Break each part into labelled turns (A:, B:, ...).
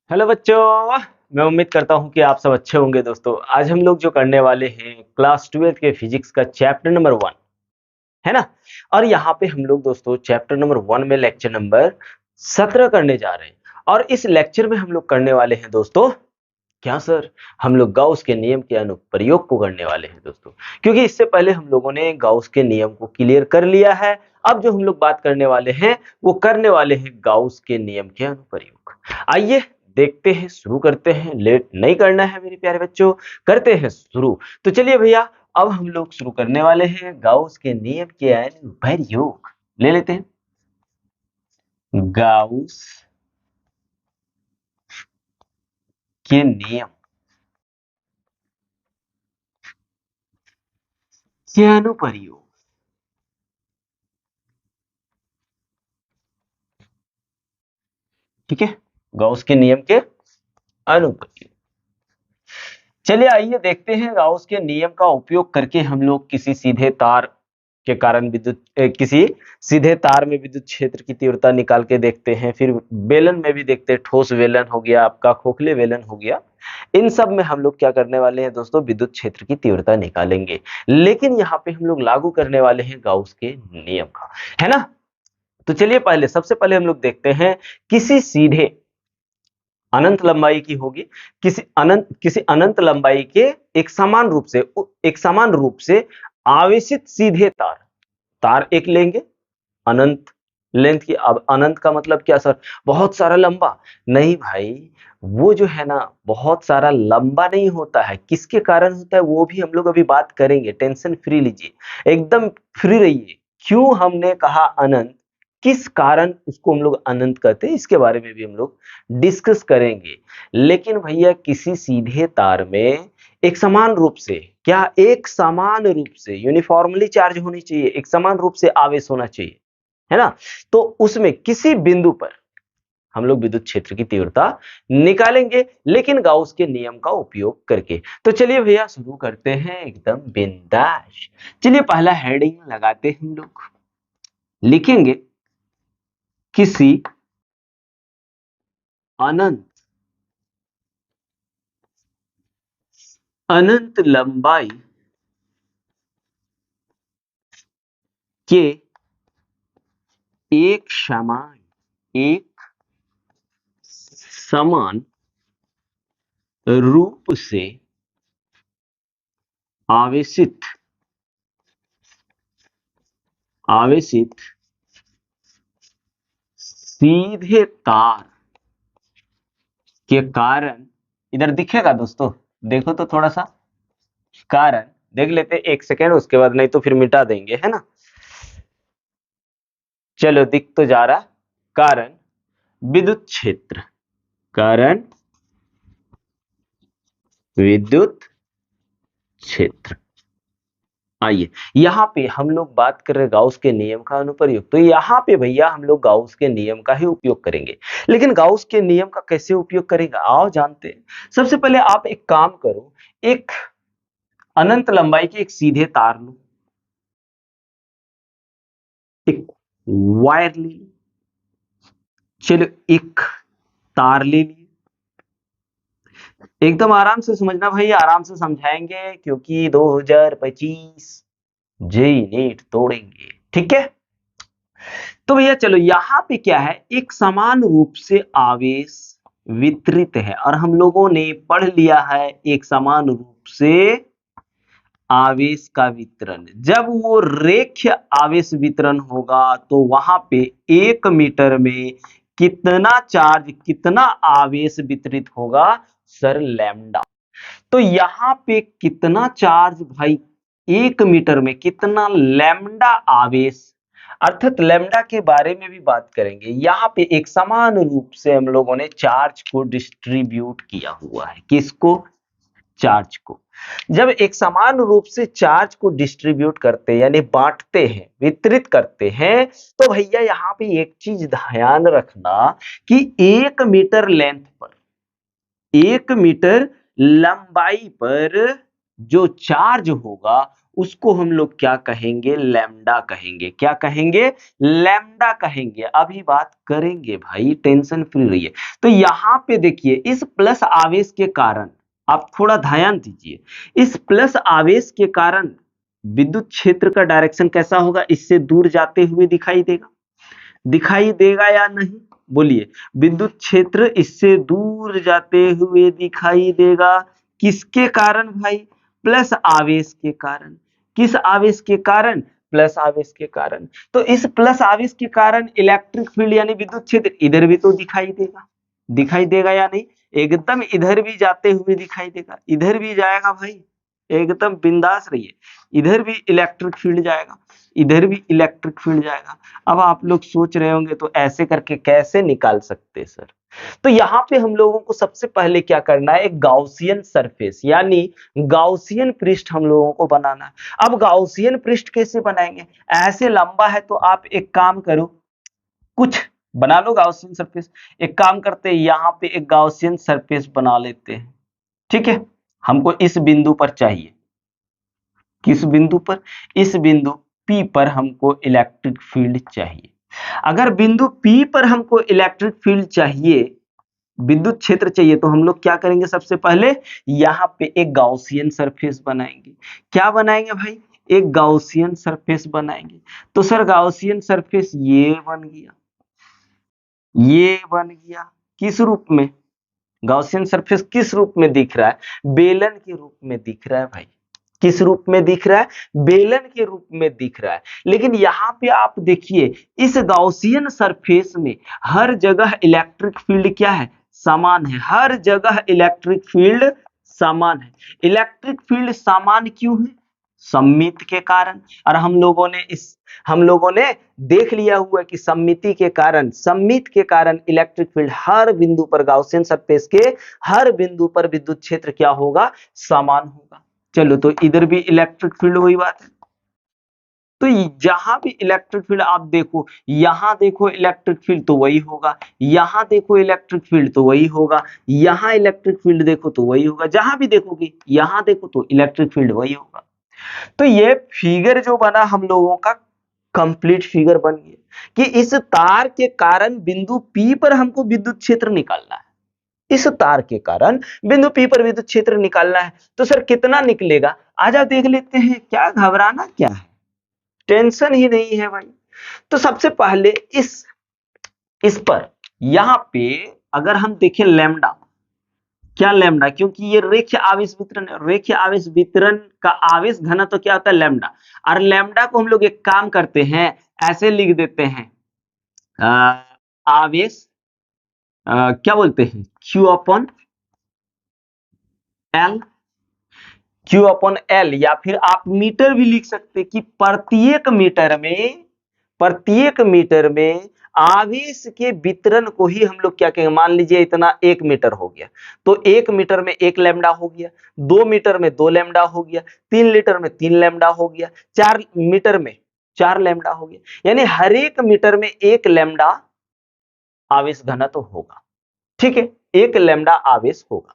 A: Hello बच्चों। मैं उम्मीद करता हूं कि आप सब अच्छे होंगे। दोस्तों आज हम लोग जो करने वाले हैं क्लास 12th के फिजिक्स का चैप्टर नंबर 1 है ना। और यहाँ पे हम लोग दोस्तों चैप्टर नंबर 1 में लेक्चर नंबर 17 करने जा रहे हैं। और इस लेक्चर में हम लोग करने वाले हैं दोस्तों क्या सर, हम लोग गाउस के नियम के अनुप्रयोग को करने वाले हैं दोस्तों। क्योंकि इससे पहले हम लोगों ने गाउस के नियम को क्लियर कर लिया है। अब जो हम लोग बात करने वाले हैं वो करने वाले हैं गाउस के नियम के अनुप्रयोग। आइए देखते हैं, शुरू करते हैं। लेट नहीं करना है मेरे प्यारे बच्चों, करते हैं शुरू। तो चलिए भैया, अब हम लोग शुरू करने वाले हैं गाउस के नियम के अनुप्रयोग। ले लेते हैं गाउस के नियम के अनुप्रयोग। ठीक है, गाउस के नियम के अनुप्रयोग। चलिए आइए देखते हैं गाउस के नियम का उपयोग करके हम लोग किसी सीधे तार के कारण किसी सीधे तार में विद्युत क्षेत्र की तीव्रता निकाल के देखते हैं। फिर बेलन में भी देखते हैं, ठोस बेलन हो गया आपका, खोखले बेलन हो गया। इन सब में हम लोग क्या करने वाले हैं दोस्तों, विद्युत क्षेत्र की तीव्रता निकालेंगे। लेकिन यहाँ पे हम लोग लागू करने वाले हैं गाउस के नियम का, है ना। तो चलिए पहले, सबसे पहले हम लोग देखते हैं किसी सीधे अनंत लंबाई की होगी, किसी अनंत लंबाई के एक समान रूप से आवेशित सीधे तार तार एक लेंगे अनंत लेंथ की। अब अनंत का मतलब क्या सर, बहुत सारा लंबा? नहीं भाई, वो जो है ना बहुत सारा लंबा नहीं होता है। किसके कारण होता है वो भी हम लोग अभी बात करेंगे, टेंशन फ्री लीजिए, एकदम फ्री रहिए। क्यों हमने कहा अनंत, किस कारण उसको हम लोग अनंत कहते हैं, इसके बारे में भी हम लोग डिस्कस करेंगे। लेकिन भैया किसी सीधे तार में एक समान रूप से, क्या एक समान रूप से यूनिफॉर्मली चार्ज होनी चाहिए, एक समान रूप से आवेश होना चाहिए, है ना। तो उसमें किसी बिंदु पर हम लोग विद्युत क्षेत्र की तीव्रता निकालेंगे, लेकिन गाउस के नियम का उपयोग करके। तो चलिए भैया शुरू करते हैं एकदम बिंदास। चलिए पहला हेडिंग लगाते हैं, हम लोग लिखेंगे किसी अनंत अनंत लंबाई के एक समान रूप से आवेशित आवेशित सीधे तार के कारण, इधर दिखेगा दोस्तों, देखो तो थोड़ा सा कारण देख लेते, एक सेकेंड, उसके बाद नहीं तो फिर मिटा देंगे, है ना। चलो दिख तो जा रहा। कारण विद्युत क्षेत्र, कारण विद्युत क्षेत्र। आइए यहाँ पे हम लोग बात कर रहे हैं गाउस के नियम का अनुप्रयोग। तो यहाँ पे भैया हम लोग गाउस के नियम का ही उपयोग करेंगे। लेकिन गाउस के नियम का कैसे उपयोग करेंगे आओ जानते हैं। सबसे पहले आप एक काम करो, एक अनंत लंबाई की एक सीधे तार लो, एक वायर ले लो, चलो एक तार ले ली। एकदम आराम से समझना भाई, आराम से समझाएंगे क्योंकि 2025 जेई नीट तोड़ेंगे, ठीक है। तो भैया चलो यहाँ पे क्या है, एक समान रूप से आवेश वितरित है, और हम लोगों ने पढ़ लिया है एक समान रूप से आवेश का वितरण। जब वो रेखीय आवेश वितरण होगा तो वहां पे 1 मीटर में कितना चार्ज, कितना आवेश वितरित होगा सर, लैम्डा। तो यहाँ पे कितना चार्ज भाई, 1 मीटर में कितना लैम्डा आवेश, अर्थात लैम्डा के बारे में भी बात करेंगे। यहाँ पे एक समान रूप से हम लोगों ने चार्ज को डिस्ट्रीब्यूट किया हुआ है। किसको? चार्ज को। जब एक समान रूप से चार्ज को डिस्ट्रीब्यूट करते हैं यानी बांटते हैं, वितरित करते हैं, तो भैया यहाँ पे एक चीज ध्यान रखना कि 1 मीटर लेंथ पर, 1 मीटर लंबाई पर जो चार्ज होगा उसको हम लोग क्या कहेंगे, लैम्डा कहेंगे। क्या कहेंगे, लैम्डा कहेंगे। अभी बात करेंगे भाई, टेंशन फ्री रहिए। तो यहां पे देखिए, इस प्लस आवेश के कारण, आप थोड़ा ध्यान दीजिए, इस प्लस आवेश के कारण विद्युत क्षेत्र का डायरेक्शन कैसा होगा, इससे दूर जाते हुए दिखाई देगा। दिखाई देगा या नहीं, बोलिए। विद्युत क्षेत्र इससे दूर जाते हुए दिखाई देगा। किसके कारण भाई, प्लस आवेश के कारण। किस आवेश के कारण, प्लस आवेश के कारण। तो इस प्लस आवेश के कारण इलेक्ट्रिक फील्ड यानी विद्युत क्षेत्र इधर भी तो दिखाई देगा। दिखाई देगा या नहीं, एकदम इधर भी जाते हुए दिखाई देगा, इधर भी जाएगा भाई, एकदम बिंदास रहिए। इधर भी इलेक्ट्रिक फील्ड जाएगा, इधर भी इलेक्ट्रिक फील्ड जाएगा। अब आप लोग सोच रहे होंगे तो ऐसे करके कैसे निकाल सकते हैं सर। तो यहाँ पे हम लोगों को सबसे पहले क्या करना है, एक गाउसियन सरफेस यानी गाउसियन पृष्ठ हम लोगों को बनाना है। अब गाउसियन पृष्ठ कैसे बनाएंगे, ऐसे लंबा है तो आप एक काम करो, कुछ बना लो गाउसियन सरफेस। एक काम करते हैं, यहाँ पे एक गाउसियन सरफेस बना लेते हैं। ठीक है, हमको इस बिंदु पर चाहिए। किस बिंदु पर, इस बिंदु P पर हमको इलेक्ट्रिक फील्ड चाहिए। अगर बिंदु P पर हमको इलेक्ट्रिक फील्ड चाहिए, विद्युत क्षेत्र चाहिए, तो हम लोग क्या करेंगे, सबसे पहले यहाँ पे एक गाउसियन सरफेस बनाएंगे। क्या बनाएंगे भाई, एक गाउसियन सरफेस बनाएंगे। तो सर गाउसियन सरफेस ये बन गया, ये बन गया। किस रूप में, गाउसियन सरफेस किस रूप में दिख रहा है, बेलन के रूप में दिख रहा है भाई। किस रूप में दिख रहा है, बेलन के रूप में दिख रहा है। लेकिन यहां पे आप देखिए, इस गाउसियन सरफेस में हर जगह इलेक्ट्रिक फील्ड क्या है, समान है। हर जगह इलेक्ट्रिक फील्ड समान है। इलेक्ट्रिक फील्ड समान क्यों है, सममित के कारण। और हम लोगों ने देख लिया हुआ है कि सममित के कारण इलेक्ट्रिक फील्ड हर बिंदु पर, गाउसियन सरफेस के हर बिंदु पर विद्युत क्षेत्र क्या होगा, समान होगा। चलो, तो इधर भी इलेक्ट्रिक फील्ड, वही बात है। तो जहां भी इलेक्ट्रिक फील्ड आप देखो, यहां देखो इलेक्ट्रिक फील्ड तो वही होगा, यहां देखो इलेक्ट्रिक फील्ड तो वही होगा, यहां इलेक्ट्रिक फील्ड देखो तो वही होगा, जहां भी देखोगे, यहां देखो तो इलेक्ट्रिक फील्ड वही होगा। तो ये फिगर जो बना हम लोगों का, कंप्लीट फिगर बन गया कि इस तार के कारण बिंदु P पर हमको विद्युत क्षेत्र निकालना है। इस तार के कारण बिंदु P पर विद्युत क्षेत्र निकालना है। तो सर कितना निकलेगा, आजा देख लेते हैं। क्या घबराना क्या है, टेंशन ही नहीं है भाई। तो सबसे पहले इस पर यहां पे अगर हम देखें लैम्डा, क्या लैम्डा, क्योंकि ये रेखीय आवेश वितरण है। रेखीय आवेश वितरण का आवेश घनत्व तो क्या होता है, लैम्डा। और लैम्डा को हम लोग एक काम करते हैं, ऐसे लिख देते हैं, आवेश क्या बोलते हैं, Q upon L. Q upon L, या फिर आप मीटर भी लिख सकते हैं कि प्रत्येक मीटर में आवेश के वितरण को ही हम लोग क्या कहेंगे, मान लीजिए इतना 1 मीटर हो गया, तो 1 मीटर में 1 लैम्डा हो गया, 2 मीटर में 2 लैम्डा हो गया, 3 लीटर में 3 लैम्डा हो गया, 4 मीटर में 4 लैम्डा हो गया। यानी हर एक मीटर में 1 लैम्डा आवेश घनत्व होगा। ठीक है, 1 लैम्डा आवेश होगा।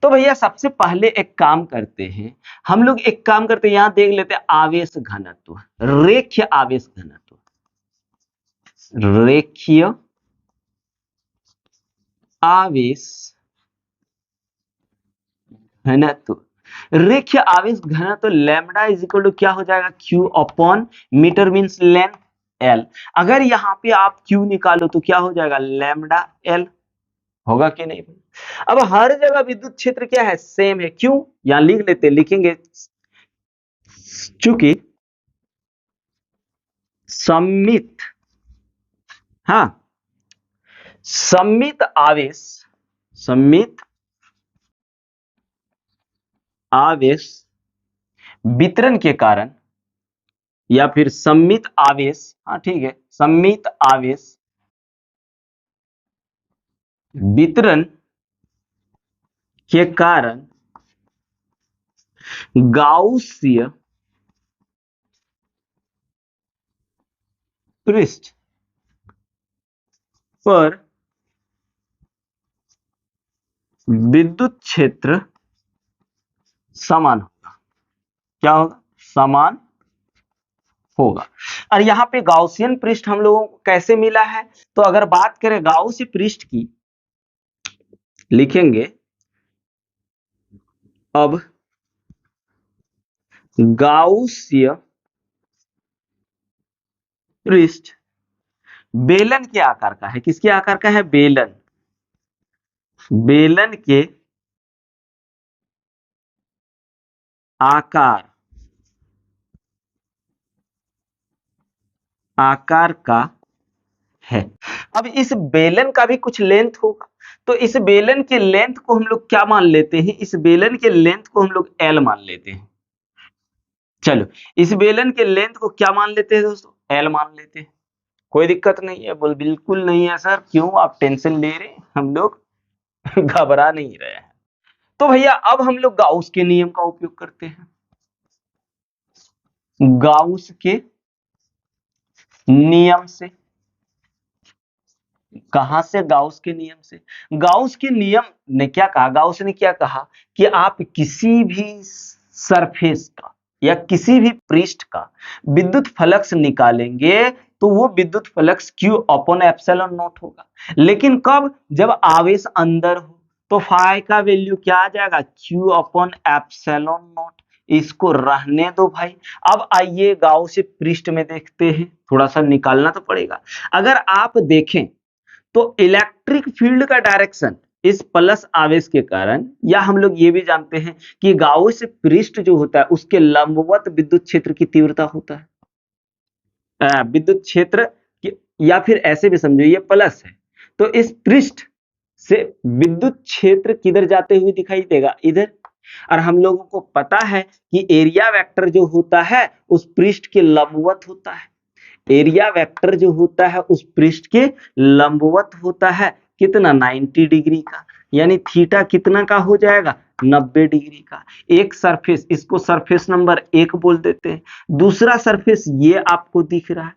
A: तो भैया सबसे पहले एक काम करते हैं, हम लोग एक काम करते हैं, यहां देख लेते हैं आवेश घनत्व, रेखीय आवेश घनत्व, रेखीय आवेश घनत्व। रेखीय आवेश घनत्व लैम्डा इज इक्वल टू क्या हो जाएगा, Q upon metre means length L। अगर यहां पे आप Q निकालो तो क्या हो जाएगा, लैम्डा L होगा कि नहीं। अब हर जगह विद्युत क्षेत्र क्या है, सेम है। क्यों, यहां लिख लेते, लिखेंगे चूंकि सममित, हाँ, सममित आवेश वितरण के कारण, या फिर सममित आवेश, हाँ ठीक है, सममित आवेश वितरण के कारण गाउसीय पृष्ठ पर विद्युत क्षेत्र समान होगा। क्या होगा, समान होगा। और यहाँ पे गाउसियन पृष्ठ हम लोगों को कैसे मिला है, तो अगर बात करें गाउस पृष्ठ की, लिखेंगे अब गाउसीय पृष्ठ बेलन के आकार का है। किसके आकार का है? बेलन। बेलन के आकार का है। अब इस बेलन का भी कुछ लेंथ होगा, तो इस बेलन के लेंथ को हम लोग क्या मान लेते हैं? इस बेलन के लेंथ को हम लोग एल मान लेते हैं। चलो, इस बेलन के लेंथ को क्या मान लेते हैं दोस्तों? एल मान लेते हैं। कोई दिक्कत नहीं है? बोल बिल्कुल नहीं है सर। क्यों आप टेंशन ले रहे हैं? हम लोग घबरा नहीं रहे हैं। तो भैया अब हम लोग गाउस के नियम का उपयोग करते हैं। गाउस के नियम से, कहां से? गाउस के नियम से। गाउस के नियम ने क्या कहा? गाउस ने क्या कहा कि आप किसी भी सरफेस का या किसी भी पृष्ठ का विद्युत फ्लक्स निकालेंगे तो वो विद्युत flux Q upon epsilon not होगा। लेकिन कब? जब आवेश अंदर हो, तो फाई का वैल्यू क्या आ जाएगा? Q upon epsilon not. इसको रहने दो भाई। अब आइए गाउस पृष्ठ में देखते हैं, थोड़ा सा निकालना तो पड़ेगा। अगर आप देखें तो इलेक्ट्रिक फील्ड का डायरेक्शन इस प्लस आवेश के कारण, या हम लोग ये भी जानते हैं कि गाउस पृष्ठ जो होता है उसके लंबवत विद्युत क्षेत्र की तीव्रता होता है। विद्युत क्षेत्र या फिर ऐसे भी समझो ये प्लस है, तो इस पृष्ठ से विद्युत क्षेत्र किधर जाते हुए दिखाई देगा? इधर। और हम लोगों को पता है कि एरिया वेक्टर जो होता है उस पृष्ठ के लंबवत होता है। एरिया वेक्टर जो होता है उस पृष्ठ के लंबवत होता है। कितना? 90 डिग्री का। यानी थीटा कितना का हो जाएगा? 90 डिग्री का। एक सरफेस, इसको सरफेस नंबर 1 बोल देते हैं। दूसरा सरफेस ये आपको दिख रहा है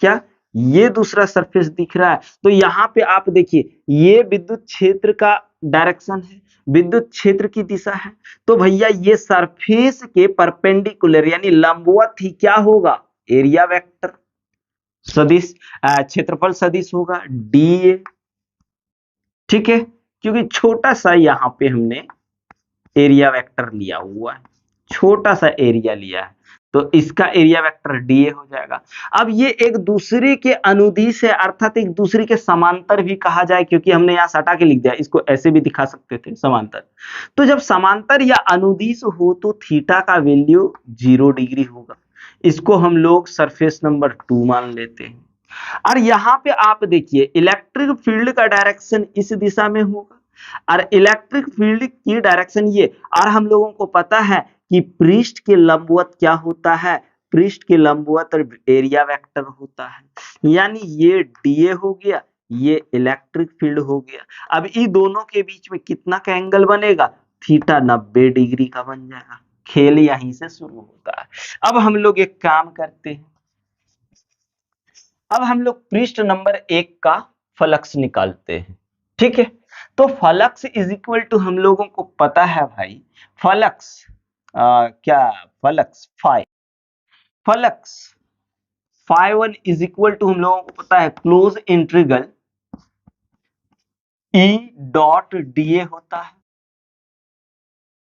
A: क्या? ये दूसरा सरफेस दिख रहा है। तो यहाँ पे आप देखिए, ये विद्युत क्षेत्र का डायरेक्शन है, विद्युत क्षेत्र की दिशा है। तो भैया ये सरफेस के परपेंडिकुलर यानी लंबवत ही क्या होगा? एरिया वेक्टर सदिश, क्षेत्रफल सदिश होगा डीए। ठीक है, क्योंकि छोटा सा यहाँ पे हमने एरिया वेक्टर लिया हुआ है, छोटा सा एरिया लिया है, तो इसका एरिया वेक्टर डीए हो जाएगा। अब ये एक दूसरे के अनुदिश है, अर्थात एक दूसरे के समांतर भी कहा जाए, क्योंकि हमने यहाँ सटा के लिख दिया, इसको ऐसे भी दिखा सकते थे समांतर। तो जब समांतर या अनुदिश हो तो थीटा का वैल्यू 0 डिग्री होगा। इसको हम लोग सरफेस नंबर 2 मान लेते हैं। और यहाँ पे आप देखिए इलेक्ट्रिक फील्ड का डायरेक्शन इस दिशा में होगा और इलेक्ट्रिक फील्ड की डायरेक्शन ये। और हम लोगों को पता है कि पृष्ठ के लंबवत क्या होता है? पृष्ठ के लंबवत एरिया वेक्टर होता है। यानी ये डीए हो गया, ये इलेक्ट्रिक फील्ड हो गया। अब इन दोनों के बीच में कितना का एंगल बनेगा? थीटा 90 डिग्री का बन जाएगा। खेल यहीं से शुरू होता है। अब हम लोग एक काम करते हैं, अब हम लोग पृष्ठ नंबर 1 का फ्लक्स निकालते हैं। ठीक है, तो फ्लक्स इज इक्वल टू हम लोगों को पता है भाई, फ्लक्स क्या? Flux flux φ1 is equal to हम लोगों को पता है close integral E dot dA होता है।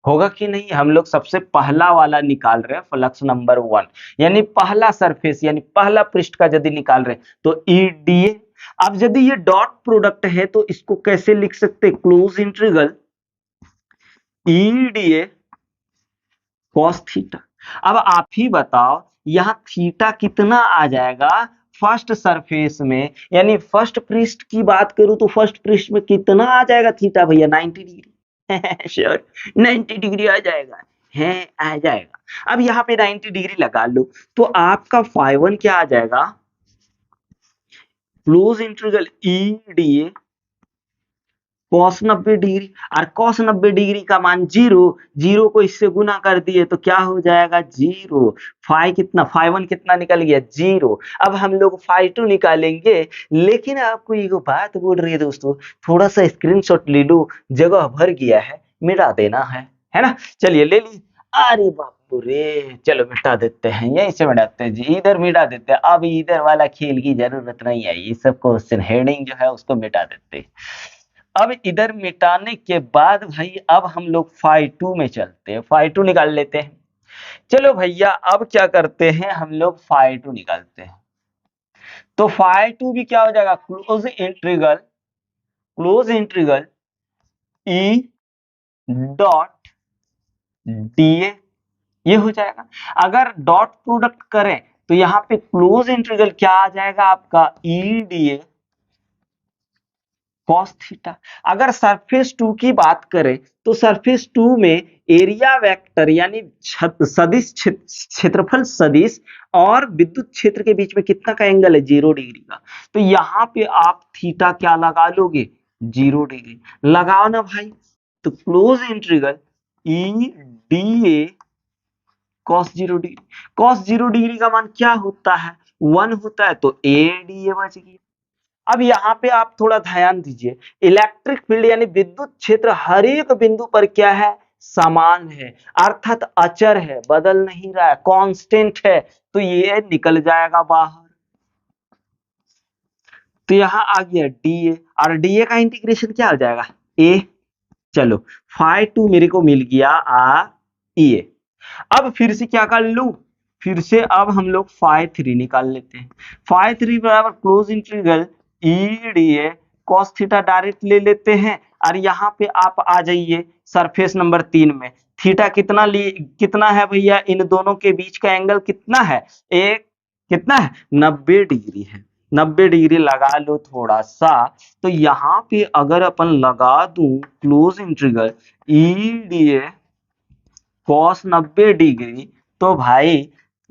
A: होगा कि नहीं? हम लोग सबसे पहला वाला निकाल रहे हैं, फ्लक्स नंबर 1, यानी पहला सरफेस यानी पहला पृष्ठ का यदि निकाल रहे हैं तो ई डीए। अब यदि ये डॉट प्रोडक्ट है तो इसको कैसे लिख सकते? क्लोज इंटीग्रल ई डीए कॉस थीटा। अब आप ही बताओ यहां थीटा कितना आ जाएगा फर्स्ट सरफेस में, यानी फर्स्ट पृष्ठ की बात करूं तो फर्स्ट पृष्ठ में कितना आ जाएगा थीटा भैया? 90 डिग्री। श्योर 90 डिग्री आ जाएगा, है आ जाएगा। अब यहाँ पे 90 डिग्री लगा लो तो आपका φ1 क्या आ जाएगा? क्लोज इंटीग्रल ई डीए cos 90 डिग्री। और cos 90 डिग्री का मान 0, 0 को इससे गुना कर दिए तो क्या हो जाएगा? 0। फाई कितना? φ1 कितना निकल गया? 0। अब हम लोग φ2 निकालेंगे, लेकिन आपको एक बात बोल रही है दोस्तों, थोड़ा सा स्क्रीनशॉट ले लो, जगह भर गया है, मिटा देना है ना? चलिए ले ली। अरे बाप रे, चलो मिटा देते हैं, यहीं से मिटाते हैं जी, इधर मिटा देते हैं। अब इधर वाला खेल की जरूरत नहीं है, ये सब क्वेश्चन हेडिंग जो है उसको मिटा देते हैं। अब इधर मिटाने के बाद भाई अब हम लोग फाइ 2 में चलते हैं, फाइ 2 निकाल लेते हैं। चलो भैया अब क्या करते हैं, हम लोग फाइ 2 निकालते हैं। तो फाइ 2 भी क्या हो जाएगा, close integral E dot DA, ये हो जाएगा। अगर डॉट प्रोडक्ट करें तो यहाँ पे क्लोज इंटीग्रल क्या आ जाएगा आपका, ई डीए कॉस थीटा। अगर सरफेस 2 की बात करें तो सरफेस 2 में एरिया वेक्टर यानी सदिश क्षेत्रफल सदिश और विद्युत क्षेत्र के बीच में कितना का एंगल है, 0 डिग्री का। तो यहाँ पे आप थीटा क्या लगा लोगे, 0 डिग्री लगाओ ना भाई। तो close integral E D A cos 0 degree, cos 0 degree का मान क्या होता है, 1 होता है, तो ए डी ए बच गया। अब यहाँ पे आप थोड़ा ध्यान दीजिए, इलेक्ट्रिक फील्ड यानी विद्युत क्षेत्र हर एक बिंदु पर क्या है, समान है, अर्थात अचर है, बदल नहीं रहा है, कांस्टेंट है। तो ये निकल जाएगा बाहर। तो यहाँ आ गया डीए, और डीए का इंटीग्रेशन क्या हो जाएगा, ए। चलो फाइ 2 मेरे को मिल गया ए। अब फिर से क्या कर लू, फिर से अब हम लोग फाइ 3 निकाल लेते हैं। फाइ 3 बराबर close integral E D A cos theta direct ले लेते हैं। और यहाँ पे आप आ जाइए सरफेस नंबर 3 में, थीटा कितना है भैया, इन दोनों के बीच का एंगल कितना है, एक कितना है, 90 डिग्री है। 90 डिग्री लगा लो थोड़ा सा। तो यहाँ पे अगर अपन लगा दूं close integral E D A cos 90 degree, तो भाई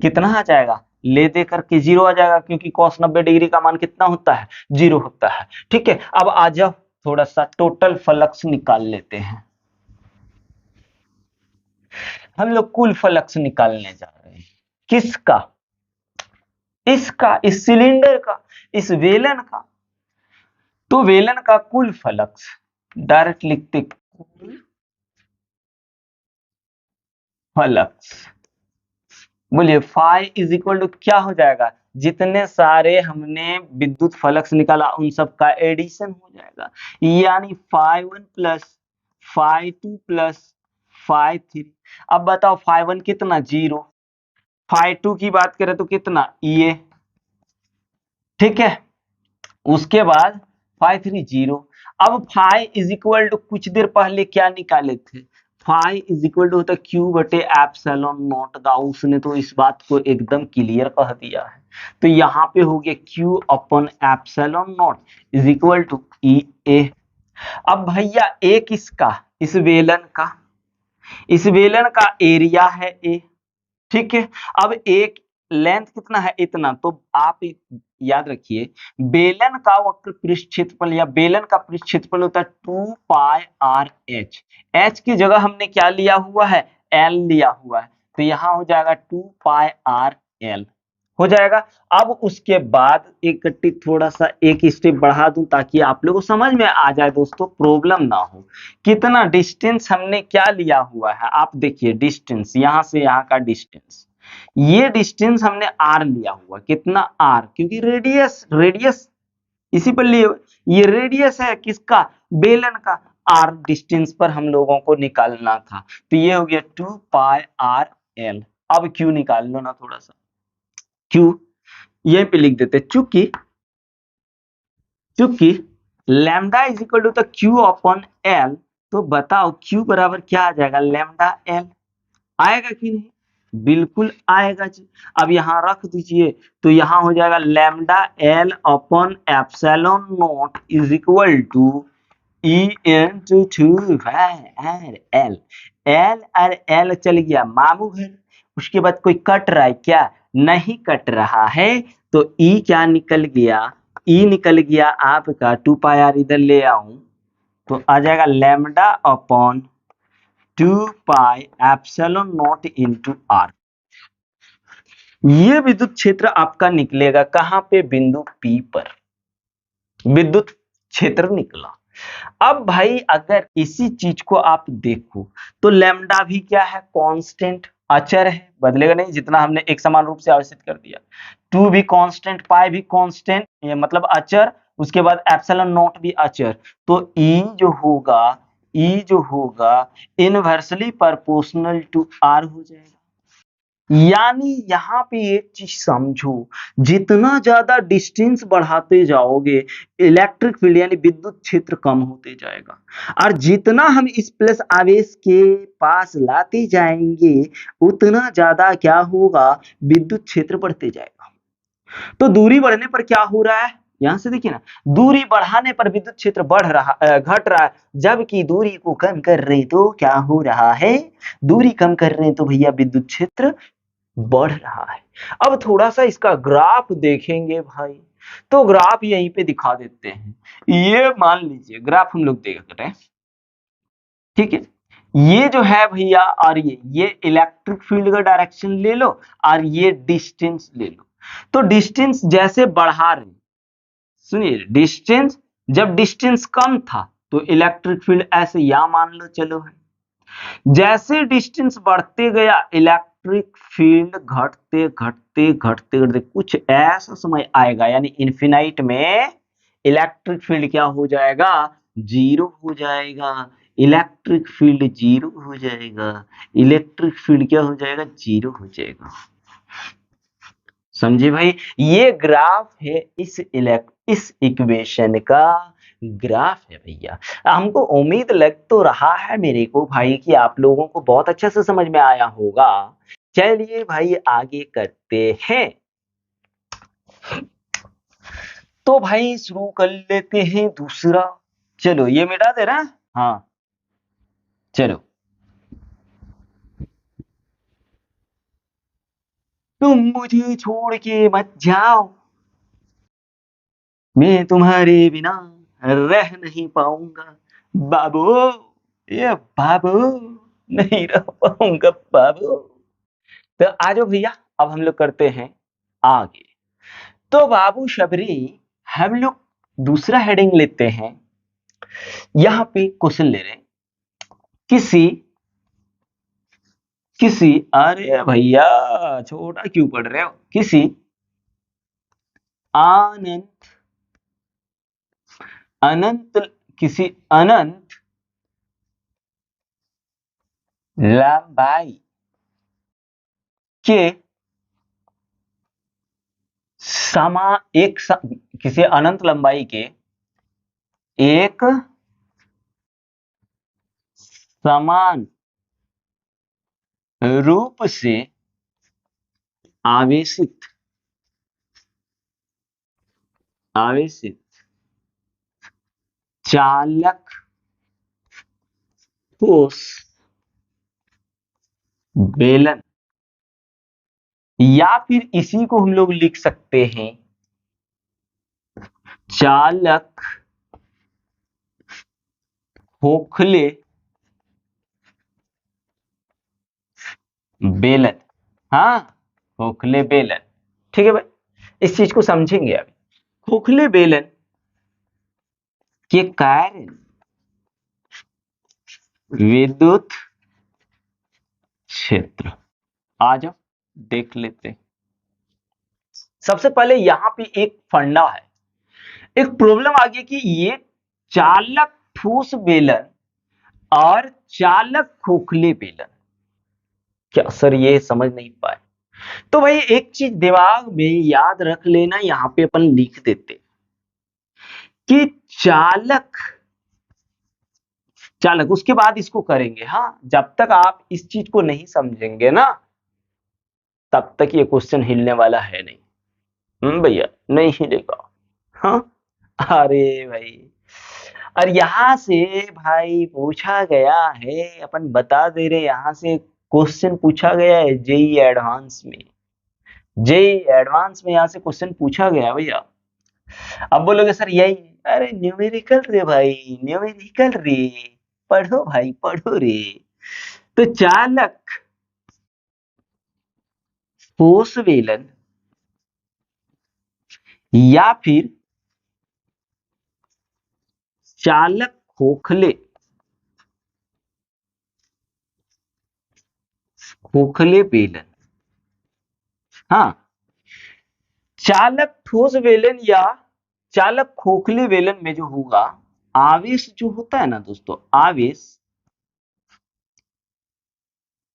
A: कितना आ जाएगा, ले दे करके 0 आ जाएगा, क्योंकि कॉस 90 डिग्री का मान कितना होता है, 0 होता है। ठीक है, अब आ जाओ थोड़ा सा टोटल फ्लक्स निकाल लेते हैं। हम लोग कुल फ्लक्स निकालने जा रहे हैं, किसका, इसका, इस सिलेंडर का, इस वेलन का। तो वेलन का कुल फ्लक्स डायरेक्ट लिखते, कुल फ्लक्स, बोलिए फाइ इज इक्वल टू क्या हो जाएगा, जितने सारे हमने विद्युत फ्लक्स निकाला उन सब का एडिशन हो जाएगा, यानी phi 1 plus phi 2 plus phi 3। अब बताओ फाइ 1 कितना, 0, फाइ 2 की बात करें तो कितना, ये, ठीक है। उसके बाद फाइ 3 0। अब फाइ इज इक्वल टू कुछ देर पहले क्या निकाले थे, फाइ इज इक्वल टू होता है क्यू बटे एप्सिलॉन नॉट, गाउस ने तो इस बात को एकदम क्लियर कह दिया है। तो यहाँ पे हो गया Q upon epsilon not is equal to E A. अब भैया ए किसका, इस वेलन का एरिया है ए, ठीक है। अब एक लेंथ कितना है, इतना, तो आप याद रखिए बेलन का वक्र पृष्ठ क्षेत्रफल या बेलन का पृष्ठ क्षेत्रफल होता है 2 पाई आर एच। एच की जगह हमने क्या लिया हुआ है, एल लिया हुआ है। तो यहां हो जाएगा 2 पाई आर एल हो जाएगा। अब उसके बाद एक थोड़ा सा एक स्टेप बढ़ा दूं ताकि आप लोगों को समझ में आ जाए दोस्तों, प्रॉब्लम ना हो। कितना डिस्टेंस हमने क्या लिया हुआ है, आप देखिए डिस्टेंस, यहां से यहां का डिस्टेंस, ये डिस्टेंस हमने आर लिया हुआ, कितना आर, क्योंकि रेडियस इसी पर लिए, ये रेडियस है किसका, बेलन का। आर डिस्टेंस पर हम लोगों को निकालना था, तो ये हो गया 2 पाई आर एल। अब क्यू निकाल लो ना थोड़ा सा, क्यू यहीं पे लिख देते, चूंकि lambda is equal to Q upon L, तो बताओ क्यू बराबर क्या आ जाएगा, लैम्डा एल। आएगा कि नहीं, बिल्कुल आएगा जी। अब यहां रख दीजिए, तो यहां हो जाएगा lambda L upon epsilon not is equal to E into 2 L. L और एल चल गया मामू घर। उसके बाद कोई कट रहा है क्या, नहीं कट रहा है। तो ई क्या निकल गया, ई निकल गया आपका 2 पाई आर, इधर ले आऊं तो आ जाएगा lambda upon 2 pi epsilon not into r. ये विद्युत क्षेत्र आपका निकलेगा कहां पे, बिंदु P पर विद्युत क्षेत्र निकला। अब भाई अगर इसी चीज को आप देखो तो लैम्डा भी क्या है, कांस्टेंट, अचर है, बदलेगा नहीं, जितना हमने एक समान रूप से आवेशित कर दिया। टू भी कांस्टेंट, पाई भी कांस्टेंट, ये मतलब अचर, उसके बाद एप्सिलॉन नॉट भी अचर। तो ई जो होगा इनवर्सली प्रोपोर्शनल टू आर हो जाएगा। यानी यहाँ पे एक चीज समझो, जितना ज्यादा डिस्टेंस बढ़ाते जाओगे इलेक्ट्रिक फील्ड यानी विद्युत क्षेत्र कम होते जाएगा, और जितना हम इस प्लस आवेश के पास लाते जाएंगे उतना ज्यादा क्या होगा, विद्युत क्षेत्र बढ़ते जाएगा। तो दूरी बढ़ने पर क्या हो रहा है, यहां से देखिए ना, दूरी बढ़ाने पर विद्युत क्षेत्र घट रहा है, जबकि दूरी को कम कर रहे तो क्या हो रहा है, दूरी कम कर रहे हैं तो भैया विद्युत क्षेत्र बढ़ रहा है। अब थोड़ा सा इसका ग्राफ देखेंगे भाई, तो ग्राफ यहीं पे दिखा देते हैं। ये मान लीजिए ग्राफ हम लोग देख रहे हैं, ठीक है, ये जो है भैया, और ये इलेक्ट्रिक फील्ड का डायरेक्शन ले लो, और ये डिस्टेंस ले लो। तो डिस्टेंस जैसे बढ़ा रहे, सुनिए, डिस्टेंस, जब डिस्टेंस कम था तो इलेक्ट्रिक फील्ड ऐसे या मान लो चलो है, जैसे डिस्टेंस बढ़ते गया इलेक्ट्रिक फील्ड घटते घटते घटते घटते कुछ ऐसा समय आएगा, यानी इन्फिनाइट में इलेक्ट्रिक फील्ड क्या हो जाएगा, जीरो हो जाएगा। इलेक्ट्रिक फील्ड जीरो हो जाएगा, इलेक्ट्रिक फील्ड क्या हो जाएगा, जीरो हो जाएगा। समझे भाई, ये ग्राफ है इस इक्वेशन का ग्राफ है भैया। हमको उम्मीद लग तो रहा है मेरे को भाई कि आप लोगों को बहुत अच्छे से समझ में आया होगा। चलिए भाई आगे करते हैं। तो भाई शुरू कर लेते हैं दूसरा। चलो ये मिटा दे रहा, हाँ चलो। तुम मुझे छोड़ के मत जाओ, मैं तुम्हारे बिना रह नहीं पाऊंगा बाबू, ये बाबू, नहीं रह पाऊंगा बाबू। तो आजो भैया, अब हम लोग करते हैं आगे। तो बाबू शबरी, हम लोग दूसरा हेडिंग लेते हैं। यहां पे क्वेश्चन ले रहे हैं, किसी किसी अरे भैया छोटा क्यों पढ़ रहे हो, किसी अनंत अनंत किसी अनंत लंबाई के समा एक किसी अनंत लंबाई के एक समान रूप से आवेशित आवेशित चालक ठोस बेलन, या फिर इसी को हम लोग लिख सकते हैं चालक खोखले बेलन। हाँ, खोखले बेलन, ठीक है भाई, इस चीज को समझेंगे अभी। खोखले बेलन के कारण विद्युत क्षेत्र, आ जाओ देख लेते हैं। सबसे पहले यहां पे एक फंडा है, एक प्रॉब्लम आ गई कि ये चालक ठोस बेलन और चालक खोखले बेलन, क्या सर ये समझ नहीं पाए। तो भाई एक चीज दिमाग में याद रख लेना, यहां पे अपन लिख देते कि चालक चालक, उसके बाद इसको करेंगे। हाँ, जब तक आप इस चीज को नहीं समझेंगे ना तब तक ये क्वेश्चन हिलने वाला है नहीं। भैया नहीं हिलेगा। हाँ, अरे भाई, और यहां से भाई पूछा गया है, अपन बता दे रहे, यहां से क्वेश्चन पूछा गया है जेई एडवांस में, जेई एडवांस में यहां से क्वेश्चन पूछा गया भैया। अब बोलोगे सर यही, अरे न्यूमेरिकल रे भाई, न्यूमेरिकल रे, पढ़ो भाई पढ़ो रे। तो चालक ठोस बेलन या फिर चालक खोखले खोखले बेलन, हाँ, चालक ठोस बेलन या चालक खोखले बेलन में जो होगा, आवेश जो होता है ना दोस्तों, आवेश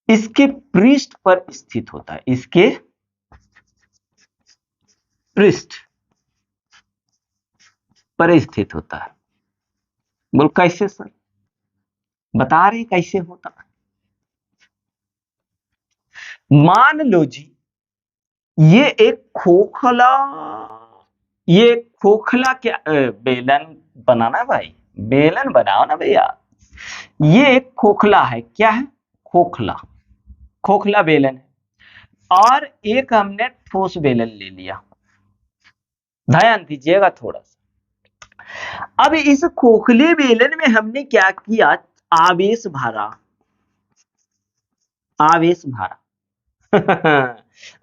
A: इसके पृष्ठ पर स्थित होता है, इसके पृष्ठ पर स्थित होता है। बोल कैसे सर? बता रहे कैसे होता है। मान लो जी, ये एक खोखला, ये खोखला क्या बेलन बनाना भाई, बेलन बनाओ ना भैया। ये एक खोखला है, क्या है? खोखला, खोखला बेलन है। और एक हमने ठोस बेलन ले लिया, ध्यान दीजिएगा थोड़ा सा। अब इस खोखले बेलन में हमने क्या किया? आवेश भरा, आवेश भरा।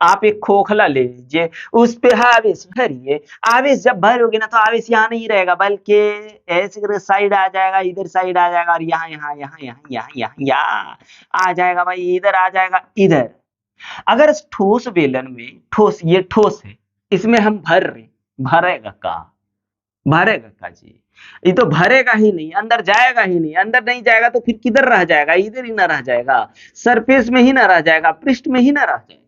A: आप एक खोखला ले लीजिए, उस पे आवेश भरिए। आवेश जब भरोगे ना तो आवेश यहाँ नहीं रहेगा, बल्कि ऐसे साइड आ जाएगा, इधर साइड आ जाएगा, और यहाँ यहाँ यहाँ यहाँ यहाँ यहाँ यहाँ आ जाएगा भाई, इधर आ जाएगा, इधर। अगर इस ठोस बेलन में, ठोस, ये ठोस है, इसमें हम भर रहे, भरेगा कहाँ? भरेगा का जी? ये तो भरेगा ही नहीं, अंदर जाएगा ही नहीं। अंदर नहीं जाएगा तो फिर किधर रह जाएगा? इधर ही ना रह जाएगा, सरफेस में ही ना रह जाएगा, पृष्ठ में ही ना रह जाएगा।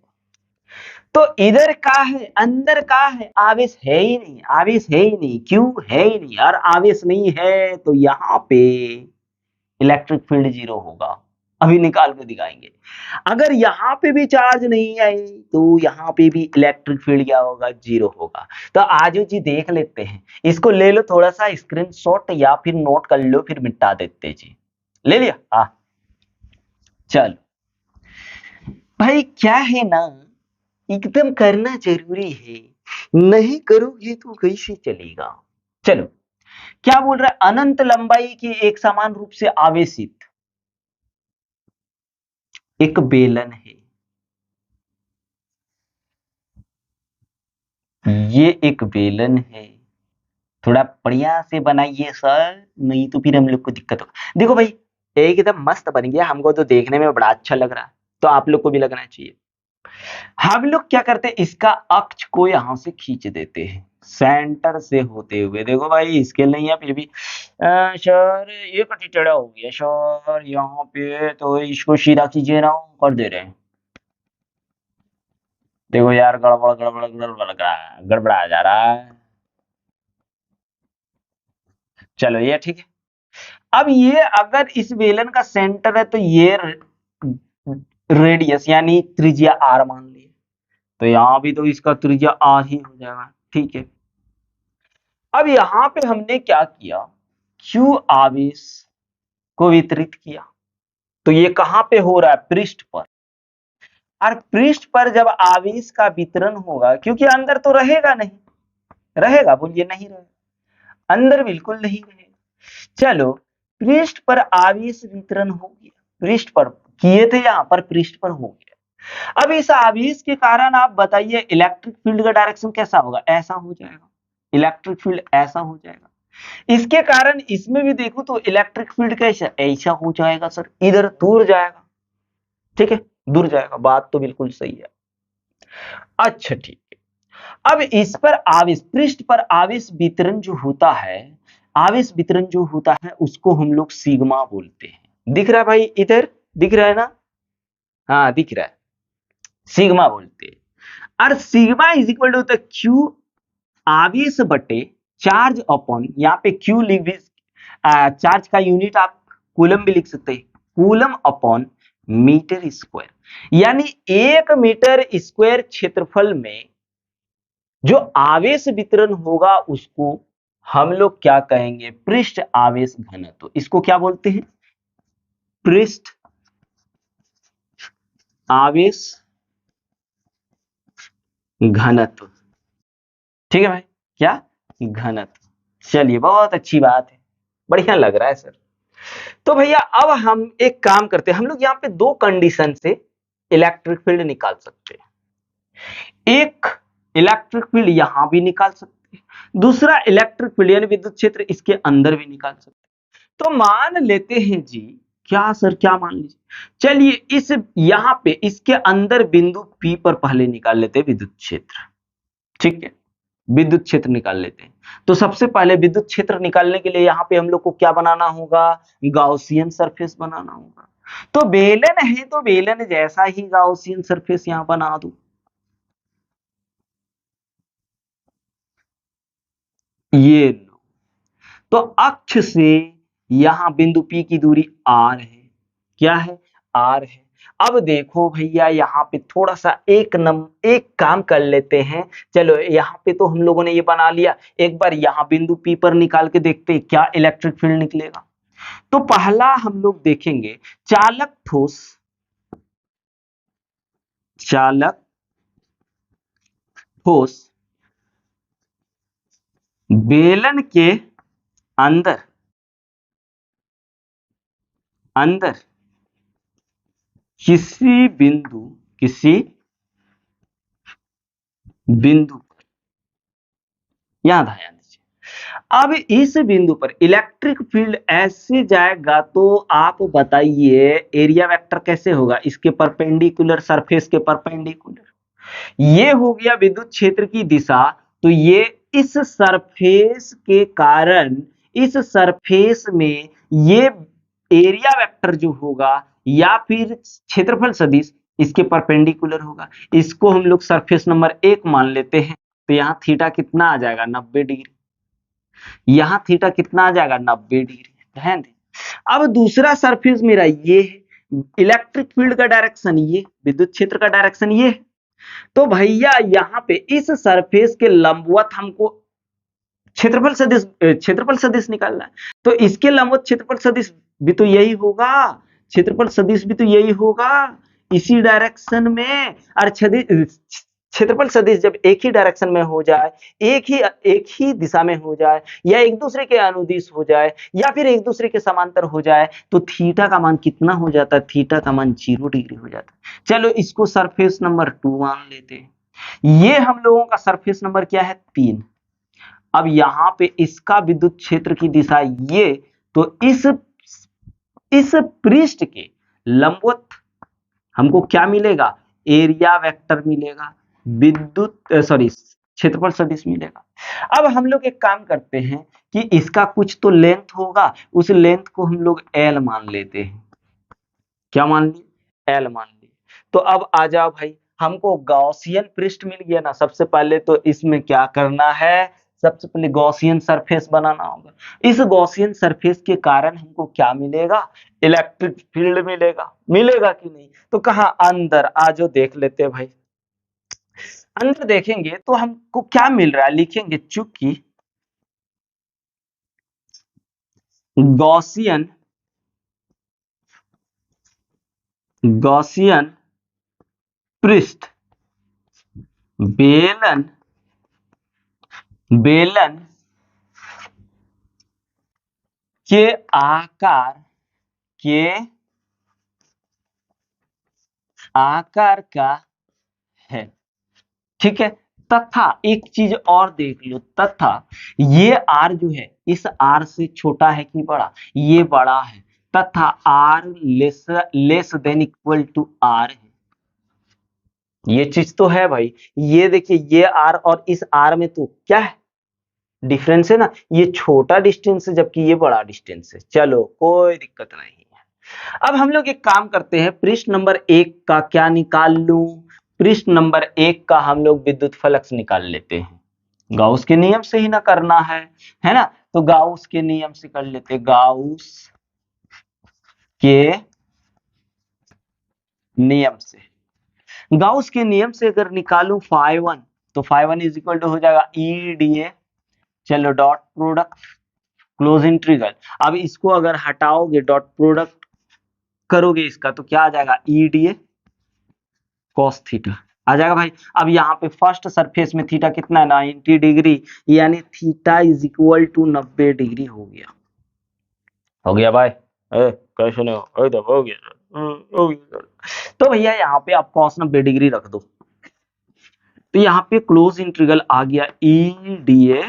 A: तो इधर का है, अंदर का है, आवेश है ही नहीं, आवेश है ही नहीं। क्यों है ही नहीं? और आवेश नहीं है तो यहाँ पे इलेक्ट्रिक फील्ड जीरो होगा। अभी निकाल के दिखाएंगे। अगर यहाँ पे भी चार्ज नहीं आई तो यहाँ पे भी इलेक्ट्रिक फील्ड क्या होगा? जीरो होगा। तो आजू जी देख लेते हैं, इसको ले लो थोड़ा सा स्क्रीनशॉट या फिर नोट कर लो, फिर मिटा देते जी। ले लिया? हाँ, चलो भाई, क्या है ना, एकदम करना जरूरी है, नहीं करोगे तो कैसे चलेगा। चलो, क्या बोल रहा है? अनंत लंबाई की एक समान रूप से आवेशित एक बेलन है, ये एक बेलन है। थोड़ा बढ़िया से बनाइए सर, नहीं तो फिर हम लोग को दिक्कत होगा। देखो भाई, एकदम मस्त बन गया, हमको तो देखने में बड़ा अच्छा लग रहा है, तो आप लोग को भी लगना चाहिए। हम लोग क्या करते हैं, इसका अक्ष को यहां से खींच देते हैं, सेंटर से होते हुए। देखो भाई, स्केल नहीं है फिर भी सर ये कटी टेढ़ा हो गया सर यहाँ पे, तो इसको सीधा कीजिए ना, कर दे रहे हैं। देखो यार, गड़बड़ गड़बड़ गड़बड़ लग रहा है, गड़बड़ा जा रहा है। चलो ये ठीक है। अब ये अगर इस बेलन का सेंटर है तो ये रेडियस यानी त्रिज्या आर मान लिए, तो यहां भी तो इसका त्रिज्या आर ही हो जाएगा, ठीक है। अब यहां पे हमने क्या किया, क्यू आवेश को वितरित किया, तो ये कहां पे हो रहा है? पृष्ठ पर। और पृष्ठ पर जब आवेश का वितरण होगा, क्योंकि अंदर तो रहेगा नहीं, रहेगा? बोलिए नहीं रहेगा, अंदर बिल्कुल नहीं रहेगा। चलो, पृष्ठ पर आवेश वितरण हो गया, पृष्ठ पर किए थे, यहां पर पृष्ठ पर हो गया। अब इस आवेश के कारण आप बताइए इलेक्ट्रिक फील्ड का डायरेक्शन कैसा होगा? ऐसा हो जाएगा, इलेक्ट्रिक फील्ड ऐसा हो जाएगा। इसके कारण इसमें भी देखो तो इलेक्ट्रिक फील्ड कैसा? ऐसा हो जाएगा सर, इधर दूर जाएगा, ठीक है, दूर जाएगा। बात तो बिल्कुल सही है। अच्छा ठीक है। अब इस पर आवेश, पृष्ठ पर आवेश वितरण जो होता है, आवेश वितरण जो होता है उसको हम लोग सिग्मा बोलते हैं। दिख रहा है भाई? इधर दिख रहा है ना? हाँ दिख रहा है, सिग्मा बोलते हैं। और सिग्मा इज इक्वल टू होता है क्यू आवेश बटे चार्ज अपॉन, यहाँ पे क्यू लिख भी, चार्ज का यूनिट आप कूलम भी लिख सकते हैं, कूलम अपॉन मीटर स्क्वायर। यानी 1 मीटर स्क्वायर क्षेत्रफल में जो आवेश वितरण होगा उसको हम लोग क्या कहेंगे? पृष्ठ आवेश घनत्व। इसको क्या बोलते हैं? पृष्ठ आवेश घनत्व, ठीक है भाई, क्या? घनत्व। चलिए, बहुत अच्छी बात है, बढ़िया लग रहा है सर। तो भैया अब हम एक काम करते हैं, हम लोग यहाँ पे दो कंडीशन से इलेक्ट्रिक फील्ड निकाल सकते हैं। एक इलेक्ट्रिक फील्ड यहां भी निकाल सकते, सकते हैं। दूसरा इलेक्ट्रिक फील्ड यानी विद्युत क्षेत्र इसके अंदर भी निकाल सकते हैं। तो मान लेते हैं जी, क्या सर क्या मान लीजिए, चलिए इस यहां पे इसके अंदर बिंदु P पर पहले निकाल लेते हैं विद्युत क्षेत्र। ठीक है, विद्युत क्षेत्र निकाल लेते हैं। तो सबसे पहले विद्युत क्षेत्र निकालने के लिए यहां पे हम लोग को क्या बनाना होगा, गाउसियन सरफेस बनाना होगा। तो बेलन है तो बेलन जैसा ही गाउसियन सरफेस यहां बना दो। ये लो, तो अक्ष से यहां बिंदु P की दूरी r है। क्या है, r है। अब देखो भैया यहाँ पे थोड़ा सा एक काम कर लेते हैं। चलो यहाँ पे तो हम लोगों ने ये बना लिया, एक बार यहाँ बिंदु P पर निकाल के देखते हैं क्या इलेक्ट्रिक फील्ड निकलेगा। तो पहला हम लोग देखेंगे चालक ठोस, चालक ठोस बेलन के अंदर अंदर किसी बिंदु पर, यहां ध्यान दीजिए। अब इस बिंदु पर इलेक्ट्रिक फील्ड ऐसे जाएगा तो आप बताइए एरिया वेक्टर कैसे होगा, इसके परपेंडिकुलर, सरफेस के परपेंडिकुलर। ये हो गया विद्युत क्षेत्र की दिशा। तो ये इस सरफेस के कारण, इस सरफेस में ये एरिया वेक्टर जो होगा या फिर क्षेत्रफल सदिश इसके परपेंडिकुलर होगा। इसको हम लोग सरफेस नंबर 1 मान लेते हैं। तो यहाँ थीटा कितना आ जाएगा, 90 डिग्री। यहाँ थीटा कितना आ जाएगा, 90 डिग्री। ध्यान दें। अब दूसरा सरफेस मेरा ये है, इलेक्ट्रिक फील्ड का डायरेक्शन ये, विद्युत क्षेत्र का डायरेक्शन ये है। तो भैया यहाँ पे इस सरफेस के लंबवत हमको क्षेत्रफल सदिश निकालना है। तो इसके लंबवत क्षेत्रफल सदिश भी तो यही होगा, क्षेत्रफल सदिश भी तो यही होगा इसी डायरेक्शन में। और क्षेत्रफल सदिश जब एक ही डायरेक्शन में हो जाए, एक ही दिशा में हो जाए, या एक दूसरे के अनुदिश हो जाए, या फिर एक दूसरे के समांतर हो जाए, तो थीटा का मान कितना हो जाता है, थीटा का मान 0 डिग्री हो जाता है। चलो इसको सरफेस नंबर 2 मान लेते हैं। ये हम लोगों का सरफेस नंबर क्या है, 3। अब यहां पे इसका विद्युत क्षेत्र की दिशा ये, तो इस पृष्ठ के लंबवत हमको क्या मिलेगा, एरिया वेक्टर मिलेगा, क्षेत्रफल सदिश मिलेगा। अब हम लोग एक काम करते हैं कि इसका कुछ तो लेंथ होगा, उस लेंथ को हम लोग एल मान लेते हैं। क्या मान लिए, एल मान लिए। तो अब आ जाओ भाई, हमको गॉसियन पृष्ठ मिल गया ना। सबसे पहले तो इसमें क्या करना है, सबसे पहले गॉसियन सरफेस बनाना होगा। इस गॉसियन सरफेस के कारण हमको क्या मिलेगा, इलेक्ट्रिक फील्ड मिलेगा। मिलेगा कि नहीं, तो कहा अंदर आ जाओ देख लेते हैं भाई। अंदर देखेंगे तो हमको क्या मिल रहा है, लिखेंगे चूंकि गॉसियन गॉसियन पृष्ठ बेलन बेलन के आकार का है। ठीक है, तथा एक चीज और देख लो, तथा ये r जो है इस r से छोटा है कि बड़ा, ये बड़ा है, तथा r less than equal to r है। ये चीज तो है भाई। ये देखिए, ये r और इस r में तो क्या है, डिफरेंस है ना। ये छोटा डिस्टेंस है जबकि ये बड़ा डिस्टेंस है। चलो कोई दिक्कत नहीं है। अब हम लोग एक काम करते हैं, पृष्ठ नंबर 1 का क्या निकाल लूं, पृष्ठ नंबर 1 का हम लोग विद्युत फ्लक्स निकाल लेते हैं। गाउस के नियम से ही ना करना है ना। तो गाउस के नियम से कर लेते, गाउस के नियम से, गाउस के नियम से अगर निकालूं φ1, तो φ1 इज इक्वल टू हो जाएगा ई डी ए। चलो डॉट प्रोडक्ट क्लोज इंटीग्रल। अब इसको अगर हटाओगे, डॉट प्रोडक्ट करोगे इसका, तो क्या आ जाएगा, E D A cos theta आ जाएगा भाई। अब यहाँ पे फर्स्ट सरफेस में थीटा कितना है, 90 डिग्री, यानी theta is equal to 90 degree हो गया। हो गया भाई, कैसे नहीं हो गया, हो गया। तो भैया यहाँ पे आप कॉस 90 डिग्री रख दो। तो यहाँ पे क्लोज इंटीग्रल आ गया ई डी ए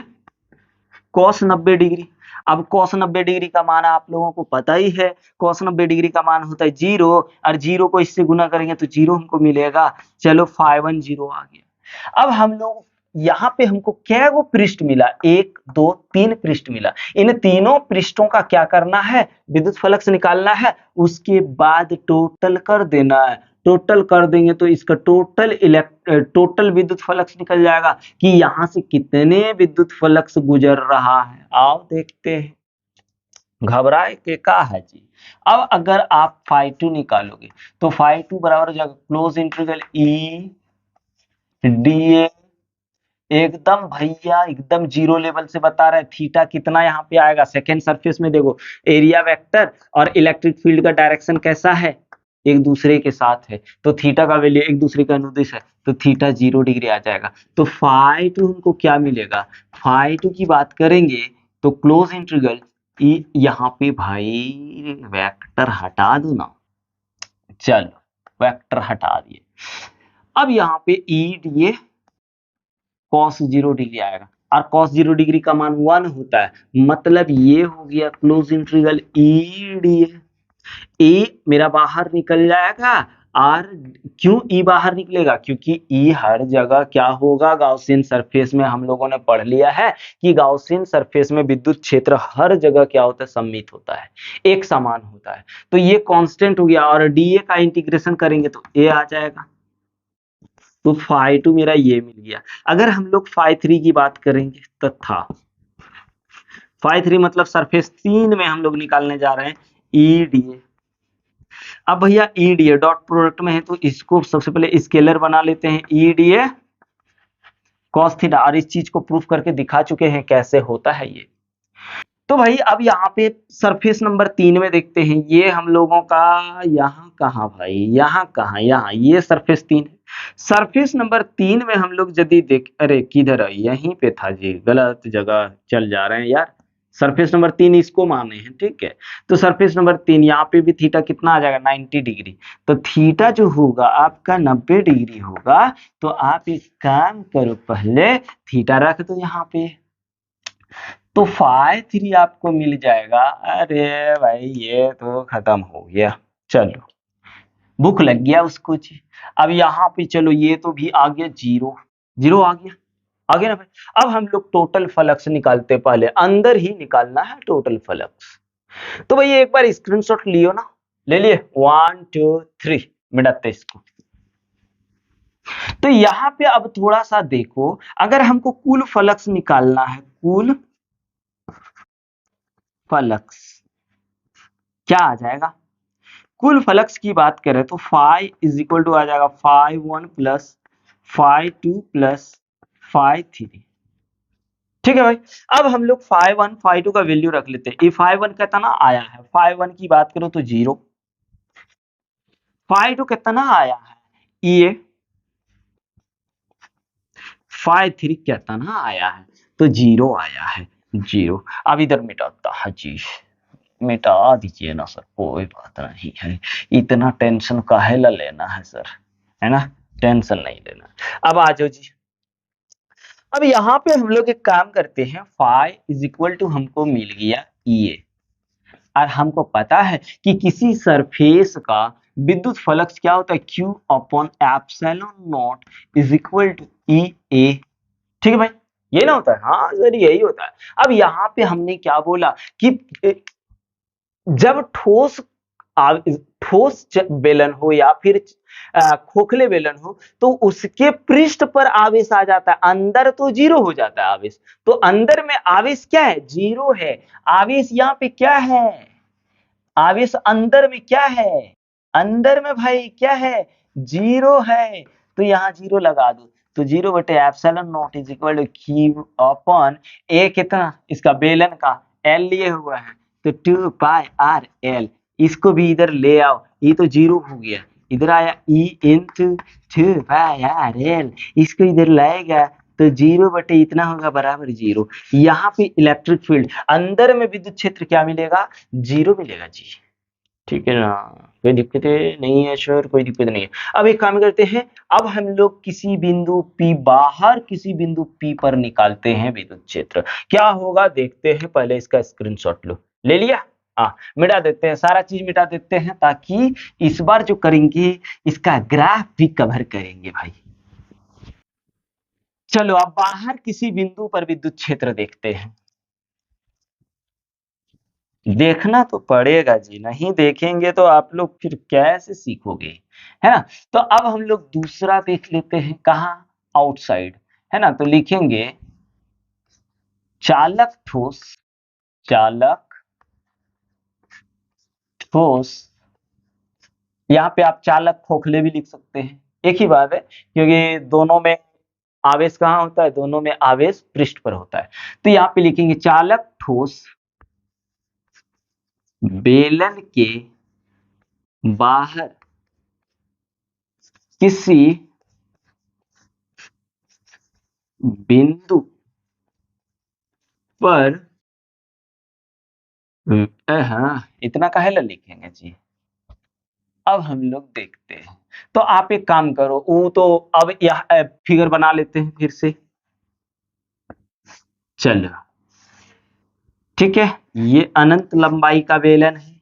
A: कॉस 90 डिग्री। अब कॉस 90 डिग्री का मान आप लोगों को पता ही है, कॉस 90 डिग्री का मान होता है 0 और 0 को इससे गुना करेंगे तो 0 हमको मिलेगा। चलो 510 आ गया। अब हम लोग यहाँ पे हमको क्या वो पृष्ठ मिला, 1 2 3 पृष्ठ मिला। इन तीनों पृष्ठों का क्या करना है, विद्युत फ्लक्स निकालना है, उसके बाद टोटल कर देना है। टोटल कर देंगे तो इसका टोटल विद्युत फ्लक्स निकल जाएगा कि यहाँ से कितने विद्युत फ्लक्स गुजर रहा है। आओ देखते हैं, घबराए के का है जी। अब अगर आप φ2 निकालोगे तो φ2 बराबर हो जाएगा क्लोज इंटीग्रल ई डी एकदम भैया एकदम जीरो लेवल से बता रहे हैं। थीटा कितना यहाँ पे आएगा, सेकेंड सरफेस में देखो एरिया वेक्टर और इलेक्ट्रिक फील्ड का डायरेक्शन कैसा है, एक दूसरे के साथ है, तो थीटा का वैल्यू एक दूसरे का अनुदिश है, तो थीटा 0 डिग्री आ जाएगा। तो φ2 हमको क्या मिलेगा, φ2 की बात करेंगे तो क्लोज इंटीग्रल ई, यहाँ पे भाई वेक्टर हटा दो ना, चलो वेक्टर हटा दिए। अब यहाँ पे ई डी cos 0 डिग्री आएगा और cos 0 डिग्री का मान 1 होता है, मतलब ये हो गया क्लोज इंटीग्रल ई डी ए मेरा बाहर निकल जाएगा। और क्यों ई बाहर निकलेगा, क्योंकि ई हर जगह क्या होगा, गाउसियन सरफेस में हम लोगों ने पढ़ लिया है कि गाउसियन सरफेस में विद्युत क्षेत्र हर जगह क्या होता है, सम्मित होता है, एक समान होता है। तो ये कांस्टेंट हो गया और डी ए का इंटीग्रेशन करेंगे तो ए आ जाएगा। तो φ2 मेरा ये मिल गया। अगर हम लोग φ3 की बात करेंगे तथा φ3 मतलब सरफेस 3 में हम लोग निकालने जा रहे हैं ई डी ए। अब भैया ई डी ए डॉट प्रोडक्ट में है तो इसको सबसे पहले स्केलर बना लेते हैं, ई डी ए कॉस थीटा, और इस चीज को प्रूफ करके दिखा चुके हैं कैसे होता है ये। तो भाई अब यहाँ पे सरफेस नंबर 3 में देखते हैं, ये हम लोगों का यहाँ कहाँ भाई, यहाँ कहाँ, यहाँ ये सरफेस 3 है। सरफेस नंबर 3 में हम लोग यदि देख, अरे किधर है, यहीं पे था जी, गलत जगह चल जा रहे हैं यार। सरफेस नंबर 3 इसको माने हैं, ठीक है। तो सरफेस नंबर 3 यहाँ पे भी थीटा कितना आ जाएगा, 90 डिग्री। तो थीटा जो होगा आपका 90 डिग्री होगा। तो आप एक काम करो, पहले थीटा रख दो यहाँ पे, तो φ3 आपको मिल जाएगा। अरे भाई ये तो खत्म हो गया, चलो भूख लग गया उसको जी। अब यहाँ पे चलो ये तो भी आ गया 0 0 आ गया ना भाई। अब हम लोग टोटल फ्लक्स निकालते, पहले अंदर ही निकालना है टोटल फ्लक्स। तो भाई एक बार स्क्रीनशॉट लियो ना, ले लिए 1 2 3 मिटाते इसको। तो यहाँ पे अब थोड़ा सा देखो, अगर हमको कुल फ्लक्स निकालना है, कुल फ्लक्स क्या आ जाएगा, कुल फ्लक्स की बात करें तो फाई इज इक्वल टू आ जाएगा φ1 प्लस φ2 प्लस φ3। ठीक है भाई। अब हम लोग φ1 φ2 का वैल्यू रख लेते हैं। ये φ1 कितना आया है, φ1 की बात करो तो 0, φ2 कितना आया है ये, φ3 कितना आया है, तो 0 आया है 0। अब इधर मिटाता है जी, मिटा दीजिए ना सर, कोई बात नहीं है, इतना टेंशन काहे ला लेना है सर, है ना, टेंशन नहीं लेना। अब आ जाओ जी, अब यहाँ पे हम लोग एक काम करते हैं, फाई इज इक्वल टू हमको मिल गया ये, और हमको पता है कि किसी सरफेस का विद्युत फ्लक्स क्या होता है, Q upon epsilon not is equal to E A. ठीक है भाई, ये ना होता है, हाँ सर यही होता है। अब यहाँ पे हमने क्या बोला कि जब ठोस बेलन हो या फिर खोखले बेलन हो तो उसके पृष्ठ पर आवेश आ जाता है, अंदर तो 0 हो जाता है आवेश। तो अंदर में आवेश क्या है, 0 है। आवेश यहाँ पे क्या है, आवेश अंदर में क्या है, अंदर में भाई क्या है, 0 है। तो यहाँ 0 लगा दो, तो 0 बटे epsilon not is equal to Q upon A, कितना इसका बेलन का L लिए हुआ है, तो 2 पाई आर एल। इसको भी इधर ले आओ, ये तो 0 हो गया, इधर आया E into 2 pi R L, इसको इधर लाएगा तो 0 बटे इतना होगा बराबर 0। यहाँ पे इलेक्ट्रिक फील्ड अंदर में विद्युत क्षेत्र क्या मिलेगा, 0 मिलेगा जी। ठीक है ना, कोई दिक्कत नहीं है सर, कोई दिक्कत नहीं है। अब एक काम करते हैं, अब हम लोग किसी बिंदु P, बाहर किसी बिंदु P पर निकालते हैं विद्युत क्षेत्र। क्या होगा देखते हैं, पहले इसका स्क्रीनशॉट लो। ले लिया? हाँ, मिटा देते हैं, सारा चीज मिटा देते हैं, ताकि इस बार जो करेंगे इसका ग्राफ भी कवर करेंगे भाई। चलो अब बाहर किसी बिंदु पर विद्युत क्षेत्र देखते हैं। देखना तो पड़ेगा जी, नहीं देखेंगे तो आप लोग फिर कैसे सीखोगे, है ना। तो अब हम लोग दूसरा देख लेते हैं, कहाँ, आउटसाइड, है ना। तो लिखेंगे चालक ठोस, चालक ठोस, यहाँ पे आप चालक खोखले भी लिख सकते हैं, एक ही बात है, क्योंकि दोनों में आवेश कहाँ होता है, दोनों में आवेश पृष्ठ पर होता है। तो यहाँ पे लिखेंगे चालक ठोस बेलन के बाहर किसी बिंदु पर, हाँ, इतना काहे ला लिखेंगे जी। अब हम लोग देखते हैं, तो आप एक काम करो, वो तो अब यह फिगर बना लेते हैं फिर से। चलो ठीक है, ये अनंत लंबाई का बेलन है,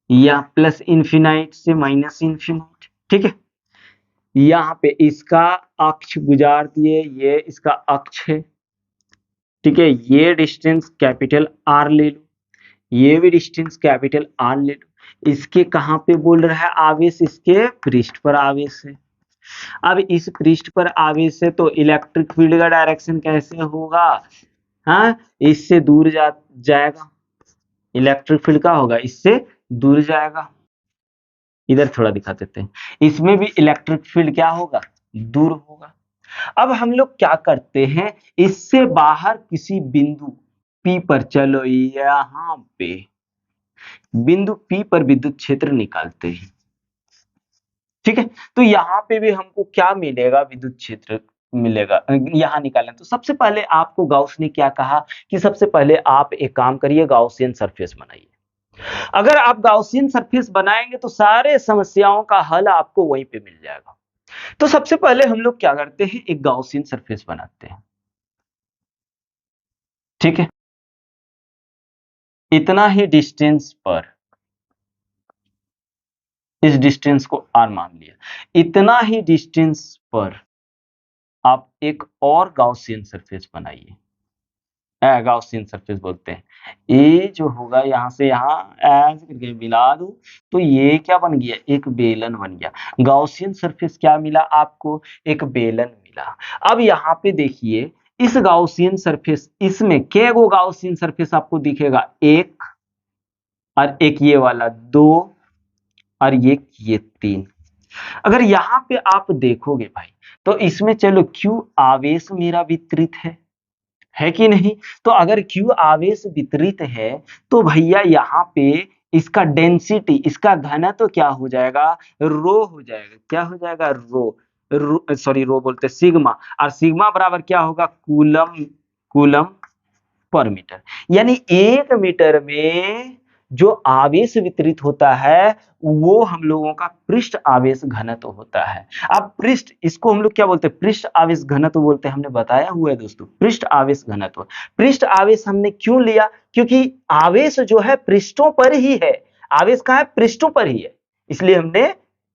A: या प्लस इन्फिनाइट से माइनस इन्फिनाइट, ठीक है। यहाँ पे इसका अक्ष गुजार दिए, ये इसका अक्ष है, ठीक है। ये डिस्टेंस कैपिटल आर ले लो, ये भी डिस्टेंस कैपिटल आर ले लो। इसके कहाँ पे बोल रहा है आवेश, इसके पृष्ठ पर आवेश है। अब इस पृष्ठ पर आवेश है, तो इलेक्ट्रिक फील्ड का डायरेक्शन कैसे होगा, हाँ, इससे दूर जाएगा। इलेक्ट्रिक फील्ड का होगा, इससे दूर जाएगा। इधर थोड़ा दिखा देते हैं, इसमें भी इलेक्ट्रिक फील्ड क्या होगा, दूर होगा। अब हम लोग क्या करते हैं, इससे बाहर किसी बिंदु P पर, चलो यहाँ पे बिंदु P पर विद्युत क्षेत्र निकालते हैं, ठीक है। तो यहाँ पे भी हमको क्या मिलेगा, विद्युत क्षेत्र मिलेगा। यहाँ निकालें तो सबसे पहले आपको गाउस ने क्या कहा कि सबसे पहले आप एक काम करिए, गाउसियन सरफेस बनाइए। अगर आप गाउसियन सरफेस बनाएंगे तो सारे समस्याओं का हल आपको वहीं पे मिल जाएगा। तो सबसे पहले हम लोग क्या करते हैं, एक गाउसियन सरफेस बनाते हैं, ठीक है। इतना ही डिस्टेंस पर, इस डिस्टेंस को आर मान लिया, इतना ही डिस्टेंस पर आप एक और गाउसियन सरफेस बनाइए, गाउसियन सरफेस बोलते हैं। ये जो होगा यहाँ से यहाँ ऐसे करके मिला दो, तो ये क्या बन गया, एक बेलन बन गया। गाउसियन सरफेस क्या मिला आपको, एक बेलन मिला। अब यहाँ पे देखिए, इस गाउसियन सरफेस, इसमें क्या गो गाउसियन सरफेस आपको दिखेगा, एक, और एक ये वाला दो, और ये तीन। अगर यहाँ पे आप देखोगे भाई, तो इसमें चलो Q आवेश मेरा वितरित है कि नहीं। तो अगर Q आवेश वितरित है, तो भैया यहाँ पे इसका डेंसिटी, इसका घनत्व क्या हो जाएगा, रो हो जाएगा। क्या हो जाएगा, रो, सॉरी रो बोलते सिग्मा, और सिग्मा बराबर क्या होगा, कूलम, कूलम पर मीटर। यानी 1 मीटर में जो आवेश वितरित होता है, वो हम लोगों का पृष्ठ आवेश घनत्व होता है। अब पृष्ठ, इसको हम लोग क्या बोलते हैं, पृष्ठ आवेश घनत्व बोलते हैं, हमने बताया हुआ है दोस्तों, पृष्ठ आवेश घनत्व। पृष्ठ आवेश हमने क्यों लिया, क्योंकि आवेश जो है पृष्ठों पर ही है, आवेश कहाँ है, पृष्ठों पर ही है, इसलिए हमने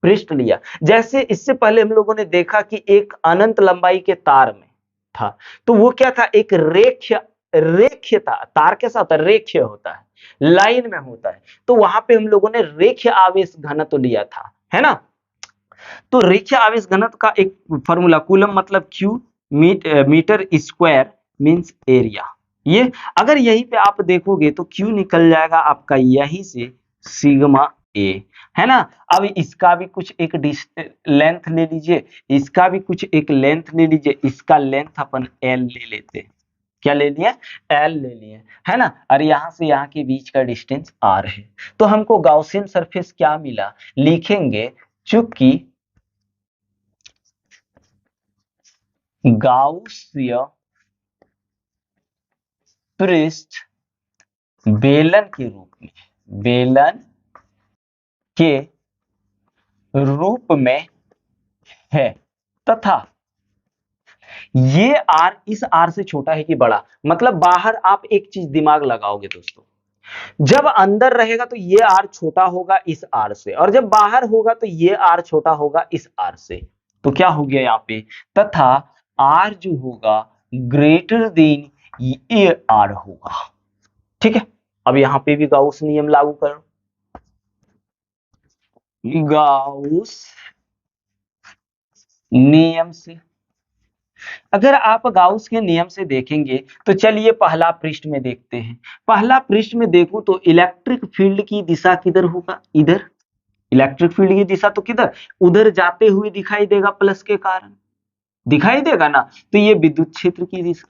A: पृष्ठ लिया। जैसे इससे पहले हम लोगों ने देखा कि एक अनंत लंबाई के तार में था, तो वो क्या था, एक रेख्य, रेख्य था। तार कैसा होता है, रेख्य होता है, लाइन में होता है। तो वहां पे हम लोगों ने रेख्य आवेश घनत्व लिया था, है ना। तो रेख्य आवेश घनत्व का एक फॉर्मूला, कूलम मतलब q, metre square means area. ये अगर यहीं पे आप देखोगे तो क्यू निकल जाएगा आपका यहीं से सिग्मा ए, है ना। अब इसका भी कुछ एक लेंथ ले लीजिए, इसका भी कुछ एक लेंथ ले लीजिए, इसका लेंथ अपन एल ले लेते हैं। क्या ले लिया, एल ले लिए, है ना। और यहाँ से यहाँ के बीच का डिस्टेंस आर है। तो हमको गाउसियन सरफेस क्या मिला, लिखेंगे चूंकि गाउसीय पृष्ठ बेलन के रूप में, बेलन के रूप में है तथा ये r इस r से छोटा है कि बड़ा। मतलब बाहर आप एक चीज दिमाग लगाओगे दोस्तों, जब अंदर रहेगा तो ये r छोटा होगा इस r से, और जब बाहर होगा तो ये r छोटा होगा इस r से। तो क्या हो गया यहाँ पे, तथा r जो होगा ग्रेटर देन ये r होगा। ठीक है, अब यहाँ पे भी गाउस नियम लागू करो। गाउस नियम से, अगर आप गाउस के नियम से देखेंगे तो चलिए पहला पृष्ठ में देखते हैं। पहला पृष्ठ में देखूं तो इलेक्ट्रिक फील्ड की दिशा किधर होगा, इधर। इलेक्ट्रिक फील्ड की दिशा तो किधर, उधर जाते हुए दिखाई देगा, प्लस के कारण दिखाई देगा ना। तो ये विद्युत क्षेत्र की दिशा,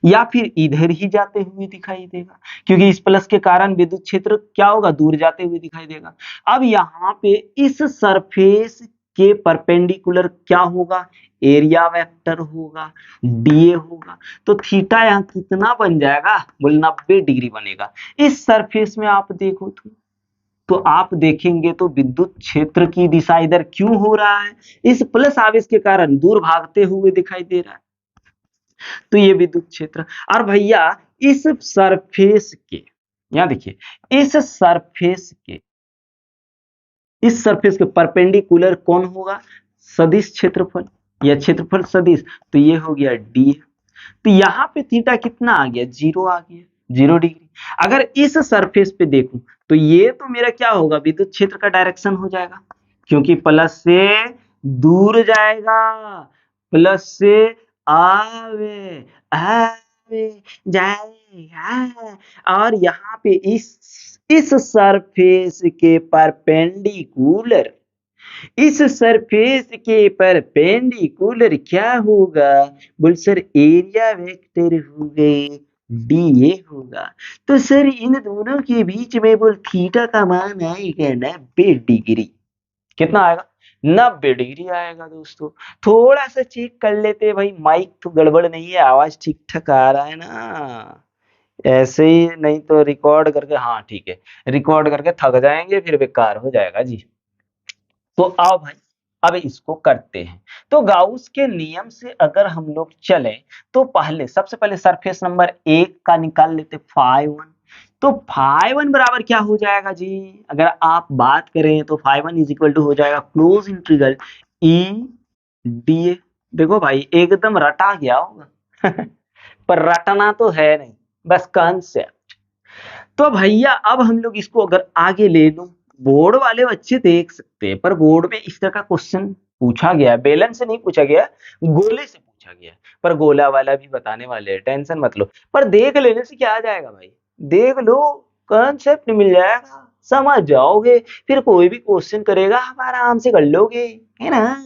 A: या फिर इधर ही जाते हुए दिखाई देगा, क्योंकि इस प्लस के कारण विद्युत क्षेत्र क्या होगा, दूर जाते हुए दिखाई देगा। अब यहाँ पे इस सरफेस के परपेंडिकुलर क्या होगा, एरिया वेक्टर होगा, डीए होगा। तो थीटा यहाँ कितना बन जाएगा, बोल 90 डिग्री बनेगा। इस सरफेस में आप देखो तो आप देखेंगे तो विद्युत क्षेत्र की दिशा इधर क्यों हो रहा है, इस प्लस आवेश के कारण दूर भागते हुए दिखाई दे रहा है। तो ये विद्युत क्षेत्र। और भैया इस सरफेस के, यहां देखिए, इस सरफेस के परपेंडिकुलर कौन होगा, सदिश क्षेत्रफल या क्षेत्रफल सदिश। तो ये हो गया डी। तो यहाँ पे थीटा कितना आ गया, 0 आ गया, 0 डिग्री। अगर इस सरफेस पे देखूं तो ये तो मेरा क्या होगा, विद्युत क्षेत्र का डायरेक्शन हो जाएगा, क्योंकि प्लस से दूर जाएगा, प्लस से आवे आवे जाएगा। और यहाँ पे इस सरफेस के परपेंडिकुलर, इस सरफेस के परपेंडिकुलर क्या होगा, बोल सर एरिया वेक्टर हो गए, डीए होगा। तो सर इन दोनों के बीच में बोल थीटा का मान आएगा 90 डिग्री। कितना आएगा, 90 डिग्री आएगा दोस्तों। थोड़ा सा चेक कर लेते भाई, माइक तो गड़बड़ नहीं है, आवाज ठीक ठाक आ रहा है ना, ऐसे ही नहीं तो रिकॉर्ड करके, हाँ ठीक है, रिकॉर्ड करके थक जाएंगे फिर बेकार हो जाएगा जी। तो आओ भाई अब इसको करते हैं। तो गाउस के नियम से अगर हम लोग चले तो सबसे पहले सरफेस नंबर 1 का निकाल लेते, φ1। तो φ1 बराबर क्या हो जाएगा जी, अगर आप बात करें तो φ1 इज इक्वल टू हो जाएगा क्लोज इंटीग्रल ई डी। देखो भाई एकदम रटा गया होगा पर रटना तो है नहीं, बस कंसेप्ट। तो भैया अब हम लोग इसको अगर आगे ले लो, बोर्ड वाले बच्चे देख सकते हैं, पर बोर्ड में इस तरह का क्वेश्चन पूछा गया है, बेलन से नहीं पूछा गया, गोले से पूछा गया है, पर गोला वाला भी बताने वाले हैं, टेंशन मत लो। पर देख लेने से क्या आ जाएगा भाई, देख लो, कॉन्सेप्ट मिल जाएगा, समझ जाओगे, फिर कोई भी क्वेश्चन करेगा आप आराम से कर लोगे, है ना।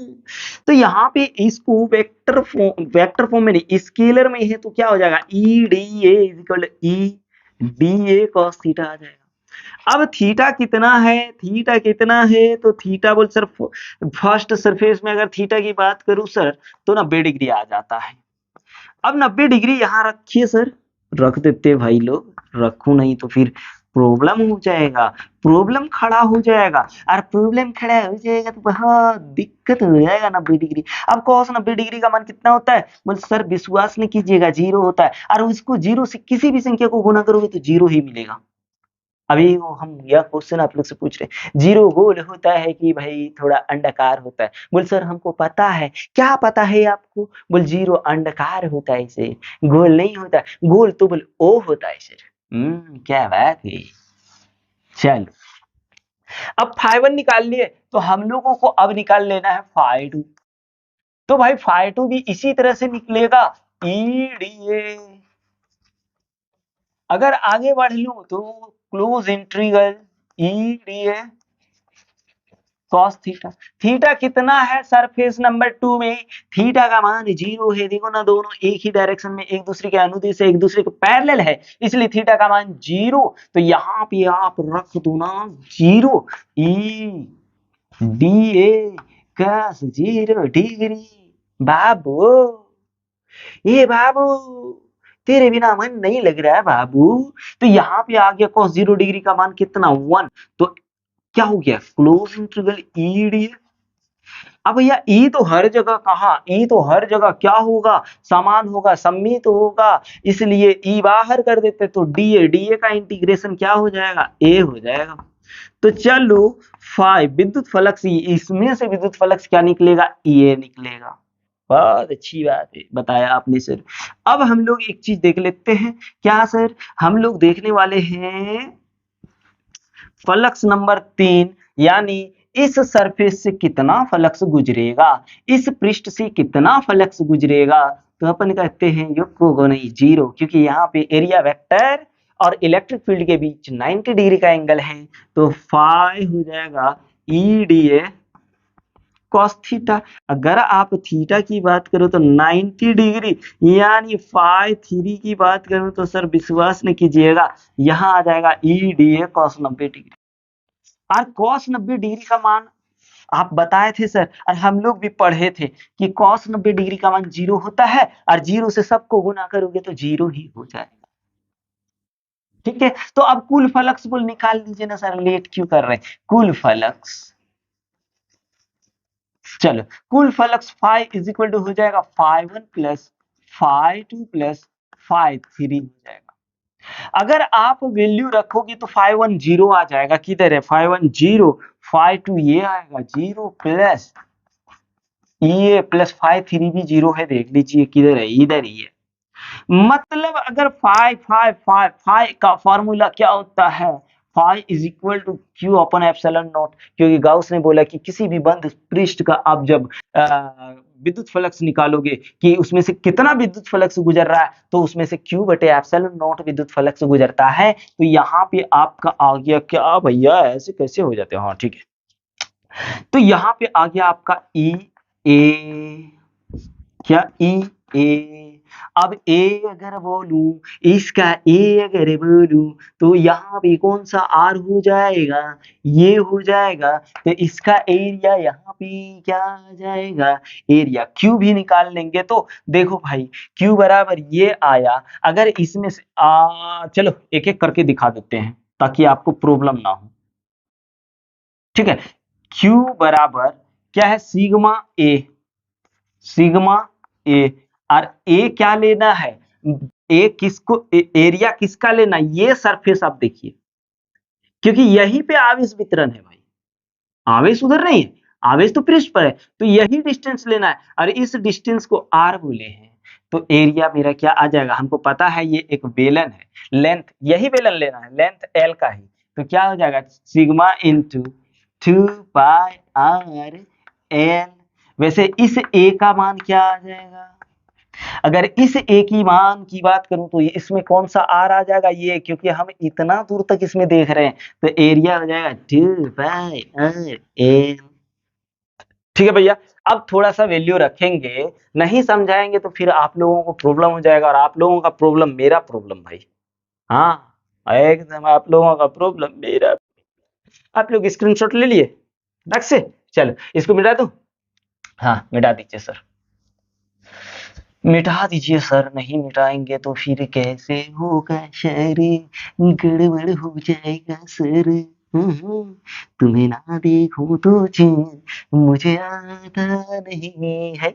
A: तो यहाँ पे इसको वेक्टर फॉर्म में नहीं, स्केलर में है, तो क्या हो जाएगा, E D A is equal to E D A cos theta आ जाएगा। अब थीटा कितना है, थीटा कितना है, तो थीटा बोल सर फर्स्ट सरफेस में अगर थीटा की बात करूं सर तो 90 डिग्री आ जाता है। अब 90 डिग्री यहाँ रखिए सर, रख देते भाई लोग, रखू नहीं तो फिर प्रॉब्लम हो जाएगा, प्रॉब्लम खड़ा हो जाएगा, और प्रॉब्लम खड़ा हो जाएगा तो बहुत दिक्कत हो जाएगा 90 डिग्री। अब कॉस 90 डिग्री का मान कितना होता है, बोल सर विश्वास नहीं कीजिएगा, 0 होता है, और उसको 0 से किसी भी संख्या को गुना करोगे तो 0 ही मिलेगा। अभी वो हम यह क्वेश्चन आप लोग से पूछ रहे हैं, 0 गोल होता है कि भाई थोड़ा अंडाकार होता है, बोल सर हमको पता है, क्या पता है आपको, बोल 0 अंडाकार होता है, इसे गोल नहीं होता, गोल तो बोल ओ होता है सर। क्या बात है। चलो अब φ1 निकाल लिए, तो हम लोगों को अब निकाल लेना है φ2। तो भाई φ2 भी इसी तरह से निकलेगा, ई डी ए। अगर आगे बढ़ लूं तो close integral E D A cos theta. Theta कितना है सरफेस नंबर 2 में, थीटा का मान 0 है, देखो ना दोनों एक ही डायरेक्शन में एक दूसरे के अनुदिश है, एक दूसरे के पैरेलल है, इसलिए थीटा का मान 0। तो यहाँ पे आप रख दो ना 0 E D A cos 0 degree. बाबू ये बाबू तेरे बिना मन नहीं लग रहा है बाबू। तो यहाँ पे आ गया cos 0 डिग्री का मान कितना 1। तो क्या हो गया, क्लोज इंटीग्रल ई डी। अब भैया ई तो हर जगह, कहा ई तो हर जगह क्या होगा, समान होगा, सम्मित होगा, इसलिए ई बाहर कर देते तो डीए, डीए का इंटीग्रेशन क्या हो जाएगा, ए हो जाएगा। तो चलो 5 विद्युत फ्लक्स, इसमें से विद्युत फ्लक्स क्या निकलेगा, ये निकलेगा। बहुत अच्छी बात है, बताया आपने सर। अब हम लोग एक चीज देख लेते हैं, क्या सर, हम लोग देखने वाले हैं फ्लक्स नंबर 3, यानी इस सरफेस से कितना फ्लक्स गुजरेगा, इस पृष्ठ से कितना फ्लक्स गुजरेगा। तो अपन कहते हैं युक्त होगा नहीं, जीरो, क्योंकि यहाँ पे एरिया वेक्टर और इलेक्ट्रिक फील्ड के बीच 90 डिग्री का एंगल है, तो फाई हो जाएगा E D A cos theta. अगर आप थीटा की बात करो तो 90 डिग्री, यानी फाई थ्री की बात करूं तो सर विश्वास नहीं कीजिएगा, यहाँ आ जाएगा E D A cos 90 degree. और कॉस 90 डिग्री का मान आप बताए थे सर, और हम लोग भी पढ़े थे कि कॉस 90 डिग्री का मान 0 होता है, और 0 से सबको गुना करोगे तो 0 ही हो जाएगा। ठीक है, तो अब कुल फ्लक्स बोल निकाल लीजिए ना सर, लेट क्यों कर रहे हैं, कुल फ्लक्स, चलो कुल flux phi is equal to हो जाएगा phi one plus phi two plus phi three हो जाएगा। अगर आप वैल्यू रखोगे तो फाई वन जीरो आ जाएगा, किधर है phi one zero, phi two ये आएगा जीरो प्लस ये प्लस फाई थ्री भी जीरो है, देख लीजिए किधर है, इधर ही है। मतलब अगर फाई फाई फाई फाई का फॉर्मूला क्या होता है, phi is equal to q upon epsilon not, क्योंकि गाउस ने बोला कि किसी भी बंद पृष्ठ का आप जब विद्युत फ्लक्स निकालोगे कि उसमें से कितना विद्युत फ्लक्स गुजर रहा है, तो उसमें से क्यू बटे एप्सिलॉन नॉट विद्युत फ्लक्स गुजरता है। तो यहाँ पे आपका आ गया क्या भैया, ऐसे कैसे हो जाते हैं, हाँ ठीक है, तो यहाँ पे आ गया आपका ई ए, क्या ई ए। अब ए अगर बोलूं, इसका ए अगर बोलूं तो यहाँ पे कौन सा आर हो जाएगा, ये हो जाएगा, तो इसका एरिया यहाँ पे क्या आ जाएगा, एरिया क्यू भी निकाल लेंगे। तो देखो भाई क्यू बराबर ये आया, अगर इसमें से चलो एक एक करके दिखा देते हैं ताकि आपको प्रॉब्लम ना हो। ठीक है, क्यू बराबर क्या है, सिग्मा ए, सिग्मा ए, और ए क्या लेना है, ए किसको, एरिया किसका लेना, ये सरफेस आप देखिए, क्योंकि यहीं पे आवेश वितरण है भाई, आवेश उधर नहीं है, आवेश तो पृष्ठ पर है, तो यही डिस्टेंस लेना है, और इस डिस्टेंस को आर बोले हैं। तो एरिया मेरा क्या आ जाएगा, हमको पता है ये एक बेलन है, लेंथ यही बेलन लेना है, लेंथ एल का ही, तो क्या हो जाएगा sigma into 2 pi R L. वैसे इस ए का मान क्या आ जाएगा, अगर इस ए की मान की बात करूं तो इसमें कौन सा आर आ जाएगा, ये, क्योंकि हम इतना दूर तक इसमें देख रहे हैं, तो एरिया हो जाएगा 2 पाई आर एल। ठीक है भैया, अब थोड़ा सा वैल्यू रखेंगे, नहीं समझाएंगे तो फिर आप लोगों को प्रॉब्लम हो जाएगा, और आप लोगों का प्रॉब्लम मेरा प्रॉब्लम भाई, हाँ एकदम आप लोगों का प्रॉब्लम मेरा। आप लोग स्क्रीनशॉट ले लिए रख से, चलो इसको मिटा दो, हाँ मिटा दीजिए सर, मिटा दीजिए सर, नहीं मिटाएंगे तो फिर कैसे होगा शहर, गड़बड़ हो जाएगा सर। तुम्हें ना देखूं तो चैन मुझे आता नहीं है।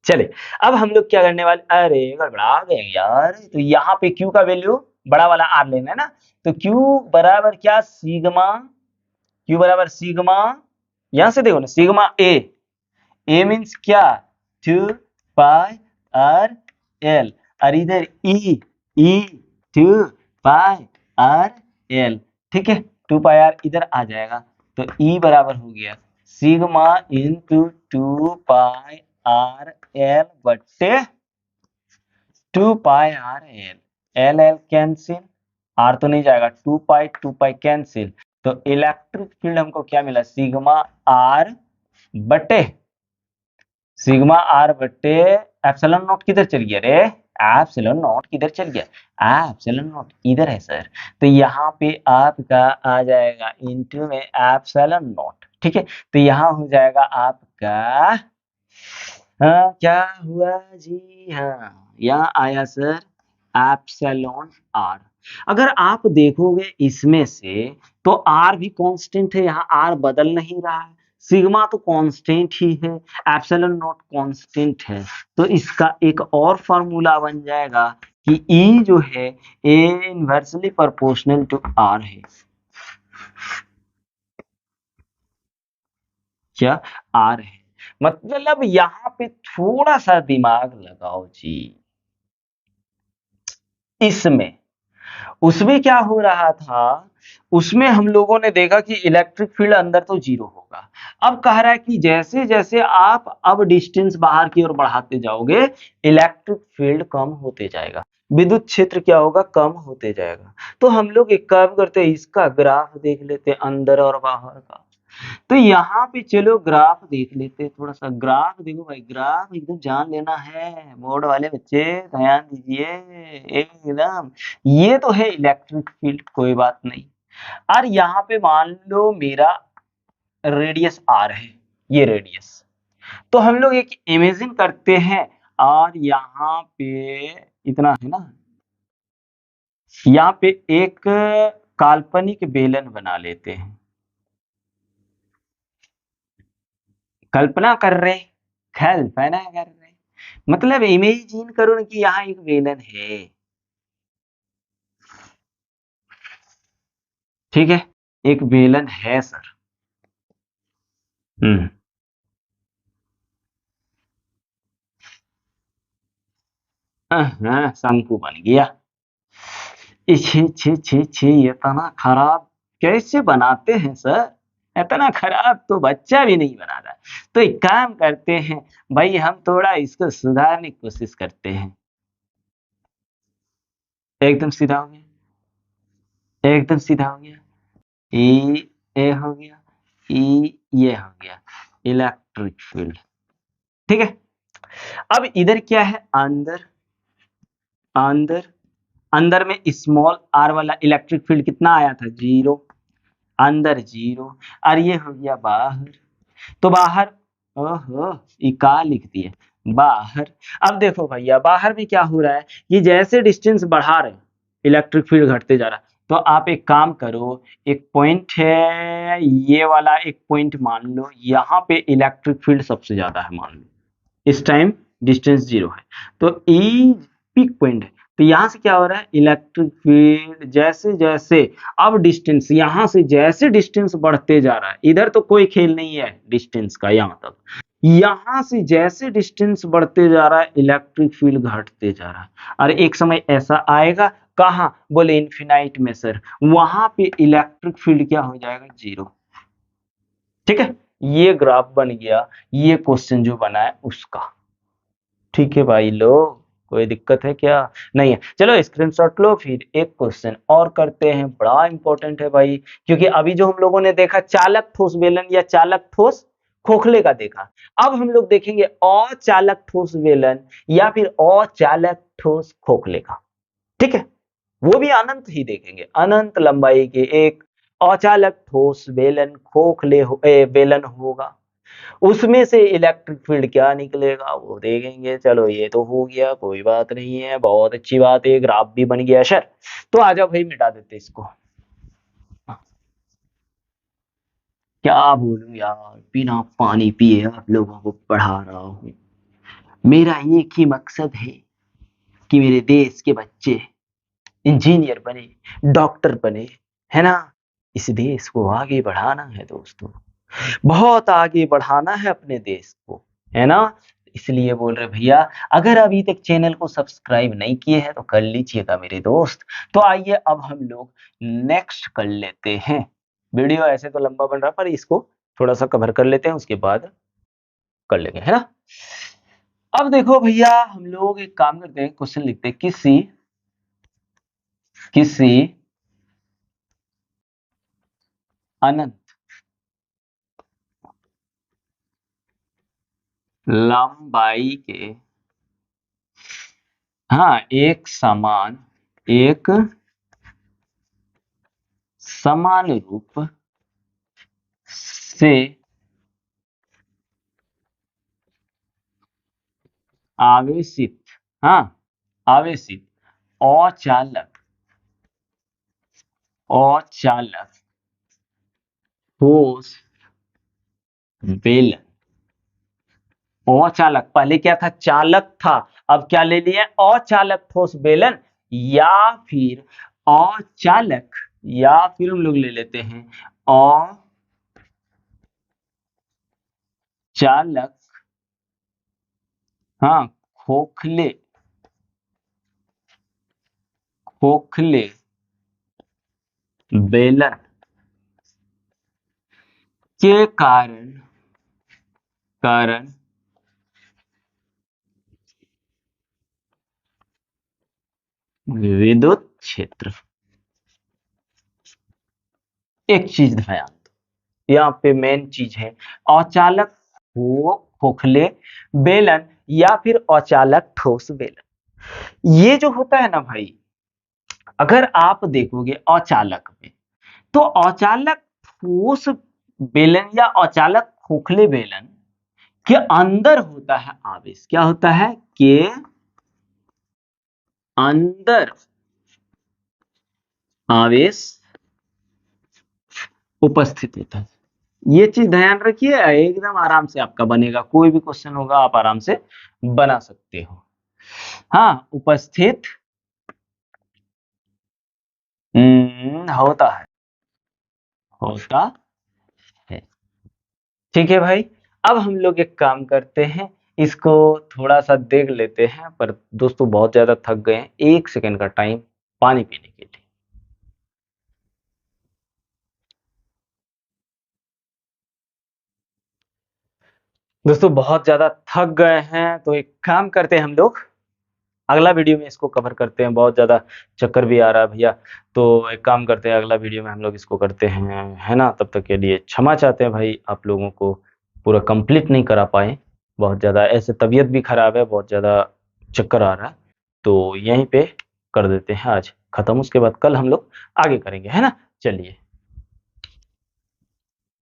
A: चले, अब हम लोग क्या करने वाले, अरे गड़बड़ा गए यार, तो यहाँ पे Q का वैल्यू बड़ा वाला R लेना है ना, तो Q बराबर क्या, सिग्मा, Q बराबर सिग्मा, यहां से देखो ना सिग्मा ए मीन्स क्या 2 पाई आर एल, और इधर ई 2 पाई आर एल, ठीक है 2 पाई आर इधर आ जाएगा, तो ई बराबर हो गया sigma into 2 pi R L बट्टे 2 pi R L, L L cancel, R तो नहीं जाएगा, 2 पाई कैंसिल, तो इलेक्ट्रिक फील्ड हमको क्या मिला, सिग्मा आर बटे एप्सिलॉन नॉट किधर चल गया रे, एप्सिलॉन नॉट किधर चल गया, एप्सिलॉन नॉट इधर है सर, तो यहाँ पे आपका आ जाएगा इनटू में एप्सिलॉन नॉट, ठीक है, तो यहाँ हो जाएगा आपका, हाँ क्या हुआ जी, हाँ यहाँ आया सर एप्सिलॉन आर। अगर आप देखोगे इसमें से तो आर भी कांस्टेंट है, यहाँ आर बदल नहीं रहा है, सिग्मा तो कांस्टेंट ही है, एप्सिलॉन नॉट कांस्टेंट है। तो इसका एक और फॉर्मूला बन जाएगा कि ई जो है ए इनवर्सली प्रोपोर्शनल टू आर है। क्या? आर है। मतलब यहाँ पे थोड़ा सा दिमाग लगाओ जी। इसमें उसमें क्या हो रहा था, उसमें हम लोगों ने देखा कि इलेक्ट्रिक फील्ड अंदर तो जीरो होगा। अब कह रहा है कि जैसे जैसे आप अब डिस्टेंस बाहर की ओर बढ़ाते जाओगे, इलेक्ट्रिक फील्ड कम होते जाएगा, विद्युत क्षेत्र क्या होगा, कम होते जाएगा। तो हम लोग एक काम करते हैं, इसका ग्राफ देख लेते हैं अंदर और बाहर का। तो यहाँ पे चलो ग्राफ देख लेते हैं, थोड़ा सा ग्राफ देखो भाई, ग्राफ एकदम जान लेना है, बोर्ड वाले बच्चे ध्यान दीजिए एकदम। ये तो है इलेक्ट्रिक फील्ड, कोई बात नहीं। और यहाँ पे मान लो मेरा रेडियस आर है, ये रेडियस। तो हम लोग एक इमेजिन करते हैं, और यहाँ पे इतना है ना, यहाँ पे एक काल्पनिक बेलन बना लेते हैं। कल्पना कर रहे, कल्पना कर रहे, मतलब इमेजिन करो ना कि यहाँ एक बेलन है, ठीक है, एक बेलन है सर। हम्म। शंकु बन गया। छे छे छे छे, ये इतना खराब कैसे बनाते हैं सर, इतना खराब तो बच्चा भी नहीं बना रहा। तो एक काम करते हैं भाई, हम थोड़ा इसको सुधारने की कोशिश करते हैं। एकदम सीधा हो गया, एकदम सीधा हो गया, ई ए हो गया, ई ये हो गया, इलेक्ट्रिक फील्ड। ठीक है, अब इधर क्या है, अंदर, अंदर, अंदर में स्मॉल आर वाला इलेक्ट्रिक फील्ड कितना आया था, जीरो, अंदर जीरो। और ये हो गया बाहर, तो बाहर, ओहो ये का लिख दिए, बाहर। अब देखो भैया, बाहर में क्या हो रहा है, ये जैसे डिस्टेंस बढ़ा रहे इलेक्ट्रिक फील्ड घटते जा रहा है। तो आप एक काम करो, एक पॉइंट है ये वाला, एक पॉइंट मान लो, यहाँ पे इलेक्ट्रिक फील्ड सबसे ज्यादा है मान लो, इस टाइम डिस्टेंस जीरो है, तो ई पीक पॉइंट है। तो यहाँ से क्या हो रहा है, इलेक्ट्रिक फील्ड जैसे जैसे, अब डिस्टेंस यहाँ से जैसे डिस्टेंस बढ़ते जा रहा है, इधर तो कोई खेल नहीं है डिस्टेंस का, यहाँ तक, यहाँ से जैसे डिस्टेंस बढ़ते जा रहा है, इलेक्ट्रिक फील्ड घटते जा रहा है। और एक समय ऐसा आएगा, कहाँ, बोले इन्फिनाइट में सर, वहां पे इलेक्ट्रिक फील्ड क्या हो जाएगा, जीरो। ठीक है, ये ग्राफ बन गया, ये क्वेश्चन जो बना है उसका। ठीक है भाई लो, कोई दिक्कत है क्या, नहीं है, चलो स्क्रीनशॉट लो, फिर एक क्वेश्चन और करते हैं, बड़ा इंपॉर्टेंट है भाई। क्योंकि अभी जो हम लोगों ने देखा चालक ठोस बेलन या चालक ठोस खोखले का देखा, अब हम लोग देखेंगे अचालक ठोस बेलन या फिर अचालक ठोस खोखले का। ठीक है, वो भी अनंत ही देखेंगे, अनंत लंबाई के एक अचालक ठोस बेलन खोखले बेलन होगा, उसमें से इलेक्ट्रिक फील्ड क्या निकलेगा वो देखेंगे। चलो ये तो हो गया, कोई बात नहीं है, बहुत अच्छी बात है, ग्राफ भी बन गया सर। तो आ जाओ भाई, मिटा देते इसको। क्या बोलूं यार, बिना पानी पिए आप लोगों को पढ़ा रहा हूँ। मेरा एक ही मकसद है कि मेरे देश के बच्चे इंजीनियर बने, डॉक्टर बने, है ना। इस देश को आगे बढ़ाना है दोस्तों, बहुत आगे बढ़ाना है अपने देश को, है ना। इसलिए बोल रहे भैया, अगर अभी तक चैनल को सब्सक्राइब नहीं किए हैं तो कर लीजिएगा मेरे दोस्त। तो आइए अब हम लोग नेक्स्ट कर लेते हैं। वीडियो ऐसे तो लंबा बन रहा है, पर इसको थोड़ा सा कवर कर लेते हैं, उसके बाद कर लेंगे, है ना। अब देखो भैया, हम लोग एक काम करते हैं, क्वेश्चन लिखते हैं, किसी किसी अनंत लंबाई के, हाँ, एक समान रूप से आवेशित, हाँ, आवेशित अचालक, अचालक ठोस बेलन। अचालक, पहले क्या था? चालक था, अब क्या ले लिया? अचालक ठोस बेलन, या फिर अचालक, या फिर हम लोग ले लेते हैं अचालक, हाँ, खोखले, खोखले बेलन के कारण, कारण विद्युत क्षेत्र। एक चीज ध्यान दो, यहाँ पे मेन चीज है अचालक खोखले बेलन या फिर अचालक ठोस बेलन। ये जो होता है ना भाई, अगर आप देखोगे अचालक में, तो अचालक ठोस बेलन या अचालक खोखले बेलन के अंदर होता है आवेश। क्या होता है? के अंदर आवेश उपस्थित होता है। ये चीज ध्यान रखिए, एकदम आराम से आपका बनेगा, कोई भी क्वेश्चन होगा आप आराम से बना सकते हो। हाँ, उपस्थित होता है, होता है। ठीक है भाई, अब हम लोग एक काम करते हैं, इसको थोड़ा सा देख लेते हैं, पर दोस्तों बहुत ज्यादा थक गए हैं, 1 सेकंड का टाइम पानी पीने के लिए। दोस्तों बहुत ज्यादा थक गए हैं, तो एक काम करते हैं हम लोग, अगला वीडियो में इसको कवर करते हैं। बहुत ज्यादा चक्कर भी आ रहा है भैया, तो एक काम करते हैं, अगला वीडियो में हम लोग इसको करते हैं, है ना? तब तक के लिए क्षमा चाहते हैं भाई, आप लोगों को पूरा कंप्लीट नहीं करा पाए, बहुत ज्यादा ऐसे तबीयत भी खराब है, बहुत ज्यादा चक्कर आ रहा है, तो यहीं पे कर देते हैं आज खत्म, उसके बाद कल हम लोग आगे करेंगे, है ना? चलिए।